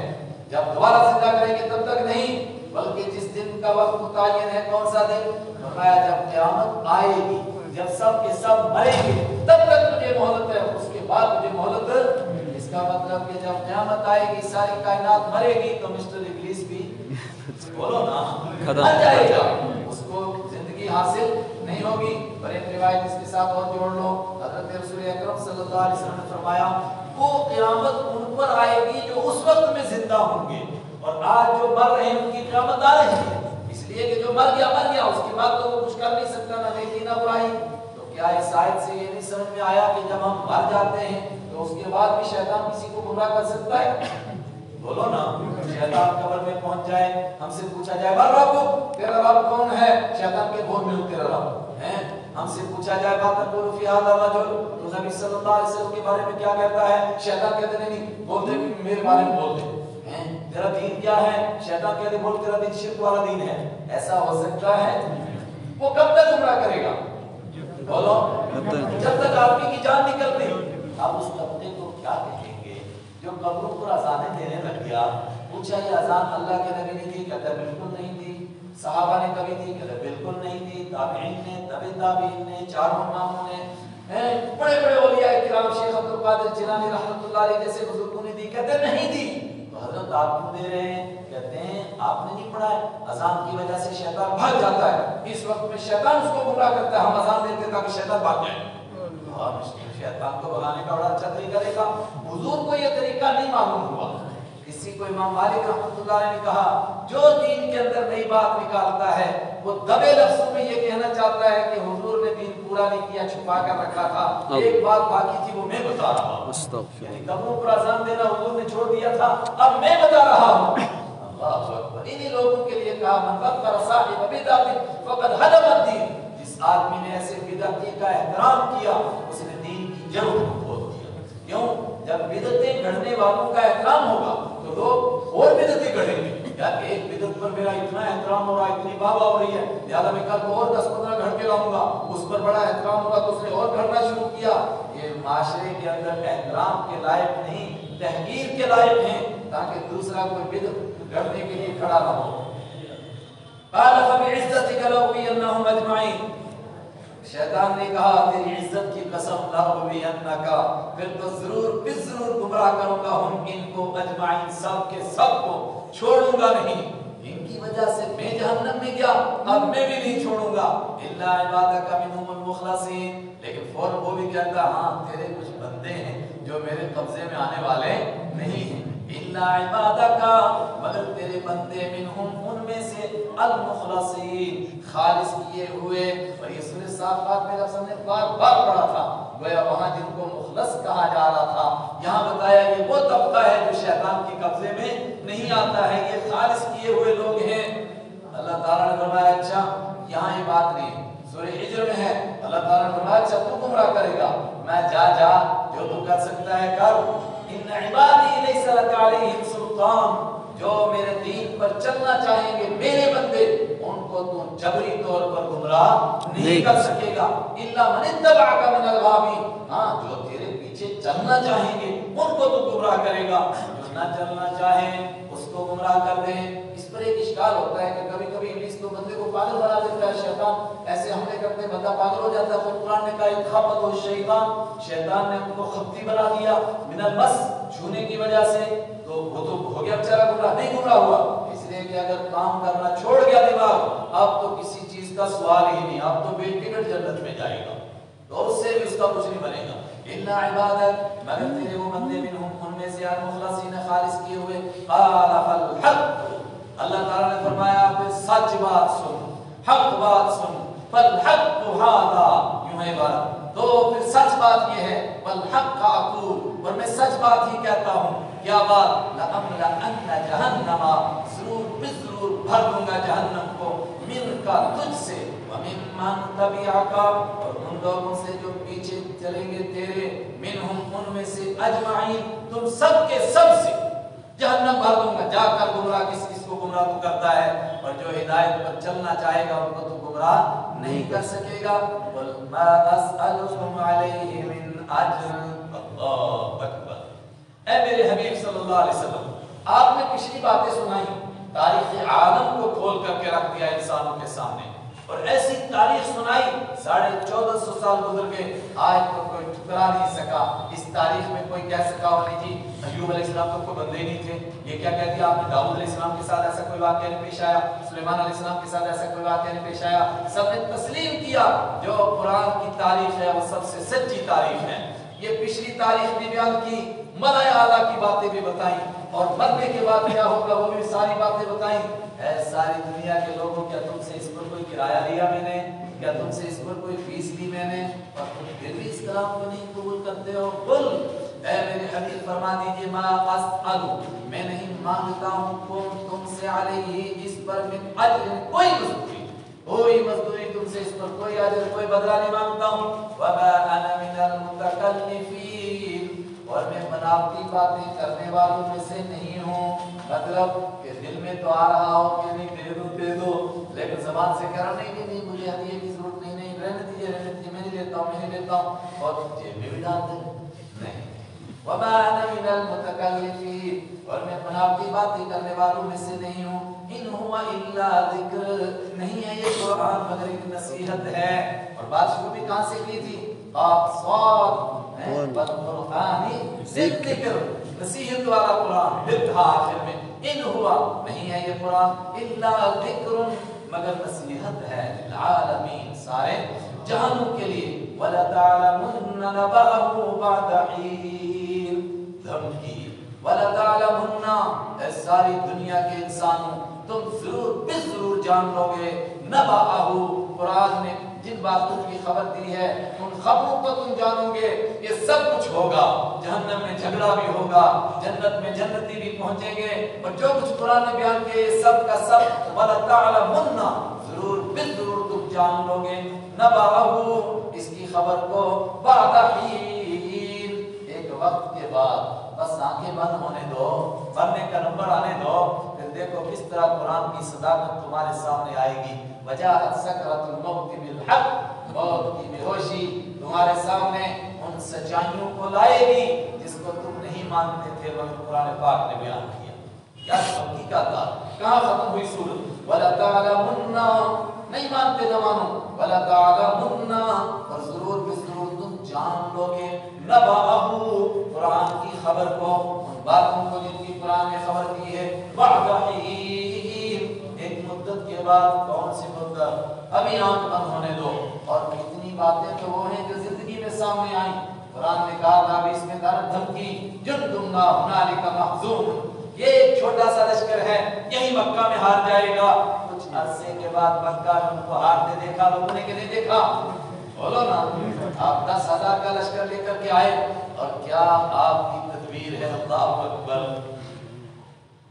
جب دوبارہ زندہ کریں گے تب تک نہیں، بلکہ جس دن کا وقت متعین ہے، کون سا دن؟ فرمایا جب قیامت آئے گی، جب سب کے سب مریں گے تب تک مجھے مہلت ہے، اس کے بعد مجھے مہلت۔ اس کا مطلب کہ جب قیامت آئے گی ساری کائنات مرے گی تو مسٹر ابلیس بھی بولو نا مر جائے گا، اس کو زندگی حاصل نہیں ہوگی۔ اور ایک روایت اس کے ساتھ اور جوڑ لو، حضرت رسول اکرم صلی اللہ علیہ وسلم نے فرمایا وہ قیامت ان پر آئے گی جو اس وقت میں زندہ ہوں گے، اور آج جو مر رہے ہیں ان کی قیامت آ رہی ہے، اس لیے کہ جو مر گیا اس کے بعد تو وہ کچھ کر نہیں سکتا، نہ نیکی نہ برائی۔ تو کیا اس آیت سے یہ نہیں سمجھ میں آیا کہ جب ہم مر جاتے ہیں تو اس کے بعد بھی شیطان کسی کو گمراہ کر سکتا ہے؟ بولو نا، شیطان قبر میں پہنچ جائے، ہم سے پوچھا جائے من رب، تیرا رب کون ہے؟ شیطان کے بول میں تیرا رب ہے، ہم سے پوچھا جائے بات تقول فی ھذا الرجل تو نبی صلی اللہ علیہ وسلم کے بارے میں کیا کہتا ہے؟ شیطان کہتے نہیں بولتے میرے بارے میں بولتے ہیں تیرا دین کیا ہے؟ شیطان کہتے بول تیرا دین شرک والا دین ہے. ایسا ہو سکتا ہے؟ وہ کب تک گمراہ کرے گا؟ بولو جب تک آدمی کی جان نکل نہیں. اب اس طبقے کو کیا کہیں گے جو قبروں پر اذانیں دینے لگ گیا؟ پوچھا یہ اذان اللہ کے نبی نے دی؟ کہتا بالکل نہیں دی. صحابہ نے کبھی دی؟ کہتا بالکل نہیں دی. تابعین نے، تبع تابعین نے، چاروں اماموں نے، بڑے بڑے اولیاء کرام شیخ عبد القادر جیلانی رحمۃ اللہ علیہ جیسے بزرگوں نے دی؟ کہتے نہیں دی. تو حضرت آپ کیوں دے رہے ہیں؟ کہتے ہیں آپ نے نہیں پڑھا ہے اذان کی وجہ سے شیطان بھاگ جاتا ہے. اس وقت میں شیطان اس کو گمراہ کرتا ہے، ہم اذان دیتے تاکہ شیطان بھاگ جائے. اور شیطان کو بھگانے کا بڑا اچھا طریقہ دیکھا. حضور کو یہ طریقہ نہیں معلوم ہوا. کسی کو امام مالک رحمۃ اللہ علیہ نے کہا جو دین کے اندر نئی بات نکالتا ہے وہ دبے لفظوں میں یہ کہنا چاہتا ہے کہ حضور نے دین پورا نہیں کیا، چھپا کر رکھا تھا، ایک بات باقی تھی وہ میں بتا رہا ہوں. یعنی قبروں پر اذان دینا حضور نے چھوڑ دیا تھا، اب میں بتا رہا ہوں. اللہ اکبر. انہی لوگوں کے لیے کہا من وقر صاحب بدعت فقد هدم الدین. جس آدمی نے ایسے بدعتی کا احترام کیا اس نے دین کی جڑوں کو کھود دیا. کیوں؟ جب بدعتیں گڑھنے والوں کا احترام ہوگا تو لوگ اور بدعتیں گڑھیں گے. یار ایک بدعت پر میرا اتنا احترام ہو رہا ہے، اتنی واہ واہ ہو رہی ہے، لہٰذا میں کل اور 10-15 گھڑ کے لاؤں گا. اس پر بڑا احترام ہوگا تو اس نے اور گھڑنا شروع کیا. یہ معاشرے کے اندر احترام کے لائق نہیں، تحقیر کے لائق ہیں تاکہ دوسرا کوئی بدعت گڑھنے کے لیے کھڑا نہ ہو. قال فبعزتك لأغوينهم أجمعين. شیطان نے کہا تیری عزت کی قسم لأغوينك، پھر تو ضرور گمراہ کروں گا ہم ان کو اجمعین، سب کے سب کو چھوڑوں گا نہیں. ان کی وجہ سے میں جہنم میں گیا، اب میں بھی نہیں چھوڑوں گا. الا عبادك منهم المخلصين. لیکن فوراً وہ بھی کہتا ہاں تیرے کچھ بندے ہیں جو میرے قبضے میں آنے والے نہیں ہیں. الا عبادك، مگر تیرے بندے منهم ان میں سے المخلصین، خالص کیے ہوئے. اور یہ سورہ صافات میں رسول نے بار بار پڑھا تھا، گویا وہاں جن کو مخلص کہا جا رہا تھا یہاں بتایا یہ وہ طبقہ ہے جو شیطان کے قبضے میں نہیں آتا ہے، یہ خالص کیے ہوئے لوگ ہیں. اللہ تعالیٰ نے فرمایا اچھا یہاں یہ بات نہیں، سورہ حجر میں ہے. اللہ تعالیٰ نے فرمایا اچھا تو گمراہ کرے گا، میں جا جو تو کر سکتا ہے کر. ان عبادی لیس لک علیہم سلطان. جو میرے دین پر چلنا چاہیں گے میرے بندے ان کو تو جبری طور پر گمراہ نہیں کر سکے گا. الا من اتبعک من الغاوین. ہاں جو تیرے پیچھے چلنا چاہیں گے ان کو تو گمراہ کرے گا، جو نہ چلنا چاہیں اس کو گمراہ کر دیں. اس پر ایک اشکال ہوتا ہے کہ کبھی کبھی ابلیس تو بندے کو پاگل بنا دیتا ہے، شیطان ایسے حملے کرتے بندہ پاگل ہو جاتا ہے. تو قرآن نے کہا اتخبط الشیطان، شیطان نے ان کو خبتی بنا دیا من المس، چھونے کی وجہ سے. تو وہ تو ہو گیا بیچارہ گمراہ، نہیں گمراہ ہوا. اس لیے کہ اگر کام کرنا چھوڑ گیا دماغ اب تو کسی چیز کا سوال ہی نہیں، اب تو بے ٹکٹ جنت میں جائے گا، تو اس سے بھی اس کا کچھ نہیں بنے گا. الا عبادک، مگر تیرے وہ بندے منہم ان میں سے المخلصین، خالص کیے ہوئے. قال فالحق، اللہ تعالیٰ نے فرمایا پھر سچ بات سن، حق بات سن. فالحق ھذا، یوں ہے بات تو پھر سچ بات یہ ہے. والحق اقول، اور میں سچ بات ہی کہتا ہوں. کیا بات؟ لأملأن جہنم، ضرور بھر دوں گا جہنم کو، من کا تجھ سے، ومن من تبعک، اور ان لوگوں سے جو پیچھے چلیں گے تیرے، منہم ان میں سے، اجمعین تم سب کے سب سے جہنم بھر دوں گا. جا کر گمراہ کس کو گمراہ تو کرتا ہے، اور جو ہدایت پر چلنا چاہے گا ان کو تو گمراہ نہیں کر سکے گا. قل ما اسألكم علیہ من اجر. اللہ اکبر. اے میرے حبیب صلی اللہ علیہ وسلم، آپ نے پچھلی باتیں سنائی، تاریخ عالم کو کھول کر کے رکھ دیا انسانوں کے سامنے، اور ایسی تاریخ سنائی 1450 سال گزر گئے، آج تو کوئی ٹھکرا نہیں سکا. اس تاریخ میں کوئی کہہ سکا ہو نہیں جی ایوب علیہ السلام تو کوئی بندے نہیں تھے، یہ کیا کہہ دیا آپ نے، داؤد علیہ السلام کے ساتھ ایسا کوئی واقعہ نہیں پیش آیا، سلیمان علیہ السلام کے ساتھ ایسا کوئی واقعہ نہیں پیش آیا. سب نے تسلیم کیا جو قرآن کی تاریخ ہے وہ سب سے سچی تاریخ ہے. یہ پچھلی تاریخ بھی بیان کی، ملائے اعلیٰ کی باتیں بھی بتائیں، اور مرنے کے بعد کیا ہوگا وہ بھی ساری باتیں بتائیں. اے ساری دنیا کے لوگوں، کیا تم سے اس پر کوئی کرایہ لیا میں نے؟ کیا تم سے اس پر کوئی فیس لی میں نے؟ اور تم پھر بھی اس کلام کو نہیں قبول کرتے ہو. قل، اے میرے حبیب فرما دیجئے، ما اسأل، میں نہیں مانگتا ہوں تم سے علیہ اس پر من اجر، کوئی مزدوری تم سے سے اس پر کوئی اجر کوئی بدلہ نہیں مانگتا ہوں. وما انا من المتکلفین، اور میں بناوٹی باتیں کرنے والوں میں سے نہیں ہوں. مطلب کہ دل میں تو آ رہا ہو کہ نہیں دے دو، لیکن زبان سے کہہ رہا نہیں مجھے ہدیے کی ضرورت نہیں، رہنے دیجیے میں نہیں دیتا ہوں، اور جیب میں بھی ڈال دیں نہیں. وما انا من المتکلفین، اور میں بناوٹی باتیں کرنے والوں میں سے نہیں ہوں. ان هو الا ذکر، نہیں ہے یہ قرآن مگر ایک نصیحت ہے. اور بات شروع بھی کہاں سے کی تھی؟ صاد والقرآن ذکر، نصیحت والا قرآن. پھر کہا آخر میں ان ہوا، نہیں ہے یہ قرآن الا ذکر مگر نصیحت ہے للعالمین، سارے جہانوں کے لیے. وَلَتَعْلَمُنَّ نَبَأَهُ بَعْدَ حِينٍ، دھمکی. وَلَتَعْلَمُنَّ، اے ساری دنیا کے انسانوں تم ضرور ضرور جان لو گے. نَبَأَهُ، قرآن نے جن باتوں کی خبر دی ہے ان خبروں کو تم جانو گے. یہ سب کچھ ہوگا، جہنم میں جھگڑا بھی ہوگا، جنت میں جنتی بھی پہنچیں گے، اور جو کچھ قرآن نے بیان کیا یہ سب کا سب وَلَتَعْلَمُنَّ، ضرور بالضرور تم جان لو گے. نَبَأَهُ، اس کی خبر کو بعد حین، ایک وقت کے بعد. بس آنکھیں بند ہونے دو، مرنے کا نمبر آنے دو، پھر دیکھو کس طرح قرآن کی صداقت تمہارے سامنے آئے گی. وجاءت سکرۃ الموت بالحق، موت کی بے ہوشی تمہارے سامنے ان سچائیوں کو لائے گی جس کو تم نہیں مانتے تھے مگر قرآن پاک نے بیان کیا. کیا حقیقت تھا، کہاں ختم ہوئی سورت؟ وَلَتَعْلَمُنَّ، نہیں مانتے نہ مانو. وَلَتَعْلَمُنَّ، اور ضرور بضرور تم جان لو گے. نَبَأَهُ، قرآن کی خبر کو، ان باتوں کو جن کی قرآن نے خبر دی ہے. بَعْدَ حِينٍ، ایک مدت کے بعد. کون سی مدت؟ ابھی آنکھ بند ہونے دو. اور کتنی باتیں تو وہ ہیں جو زندگی میں سامنے آئیں. قرآن نے کہا تھا ابھی اس میں دھمکی، جُنْدٌ مَّا هُنَالِكَ مَحْزُونٌ، یہ ایک چھوٹا سا لشکر ہے، یہی مکہ میں ہار جائے گا. کچھ عرصے کے بعد مکہ میں ان کو ہارتے دیکھا لوگوں نے کہ نہیں دیکھا؟ بولو نا. آپ 10,000 کا لشکر لے کر کے آئے، اور کیا آپ کی تدبیر ہے. اللہ اکبر.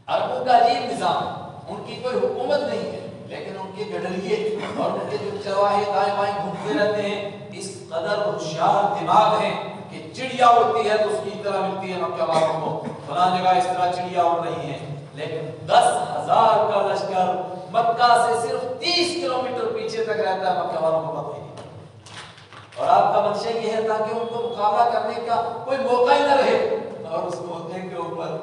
عربوں کا عجیب نظام، ان کی کوئی حکومت نہیں ہے لیکن ان کے گڈریے اور ان کے جو چرواہے دائیں بائیں گھومتے رہتے ہیں اس قدر ہوشیار دماغ ہیں کہ چڑیا اڑتی ہے تو اس کی طرح ملتی ہے مکہ والوں کو. فلاں جگہ اس طرح چڑیا اڑ رہی ہیں، لیکن 10,000 کا لشکر مکہ سے صرف 30 کلومیٹر پیچھے تک رہتا ہے، مکہ والوں کو پتہ ہی نہیں. اور آپ کا منشا یہ ہے تاکہ ان کو مقابلہ کرنے کا کوئی موقع ہی نہ رہے. اور اس موقع کے اوپر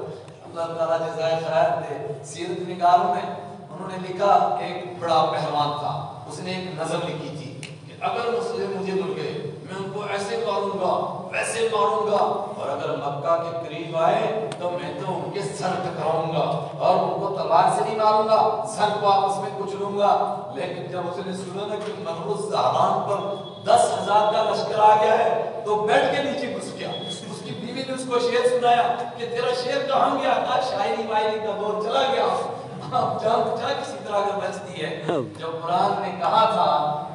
اللہ تعالیٰ جزائے خیر دے، سیرت نگاروں میں انہوں نے لکھا کہ ایک بڑا پہلوان تھا، اس نے ایک نظم لکھی تھی کہ اگر مسلم مجھے مل گئے میں ان کو ایسے ماروں گا ویسے ماروں گا، اور اگر مکہ کے قریب آئے تو میں تو ان کے سر ٹکراؤں گا اور ان کو تلوار سے نہیں ماروں گا، سر کو آپس میں کچلوں گا. لیکن جب اس نے سنا نا کہ مرو زہران پر 10,000 کا لشکر آ گیا ہے تو بیٹھ کے نیچے گھس گیا. اس کی بیوی نے اس کو شعر سنایا کہ تیرا شعر کہاں گیا؟ کہا شاعری وائری کا دور چلا گیا. آپ جان بچا کسی طرح اگر بچتی ہے. جب قرآن نے کہا تھا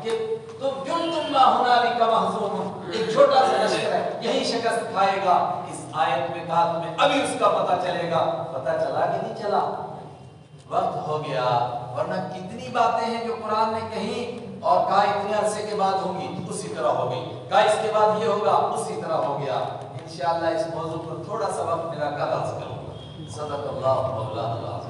کہ تم جُنْدٌ مَّا هُنَالِكَ مَحْزُونٌ، ایک چھوٹا سا لشکر ہے یہی شکست کھائے گا، اس آیت میں کہا تمہیں ابھی اس کا پتہ چلے گا. پتہ چلا کہ نہیں چلا؟ وقت ہو گیا. ورنہ کتنی باتیں ہیں جو قرآن نے کہیں اور کہا اتنے عرصے کے بعد ہوگی اسی طرح ہو گئی، کہا اس کے بعد یہ ہوگا اسی طرح ہو گیا. انشاءاللہ اس موضوع پر تھوڑا سا وقت میرا کل عرض کروں گا. صدق اللہ مولانا العظیم.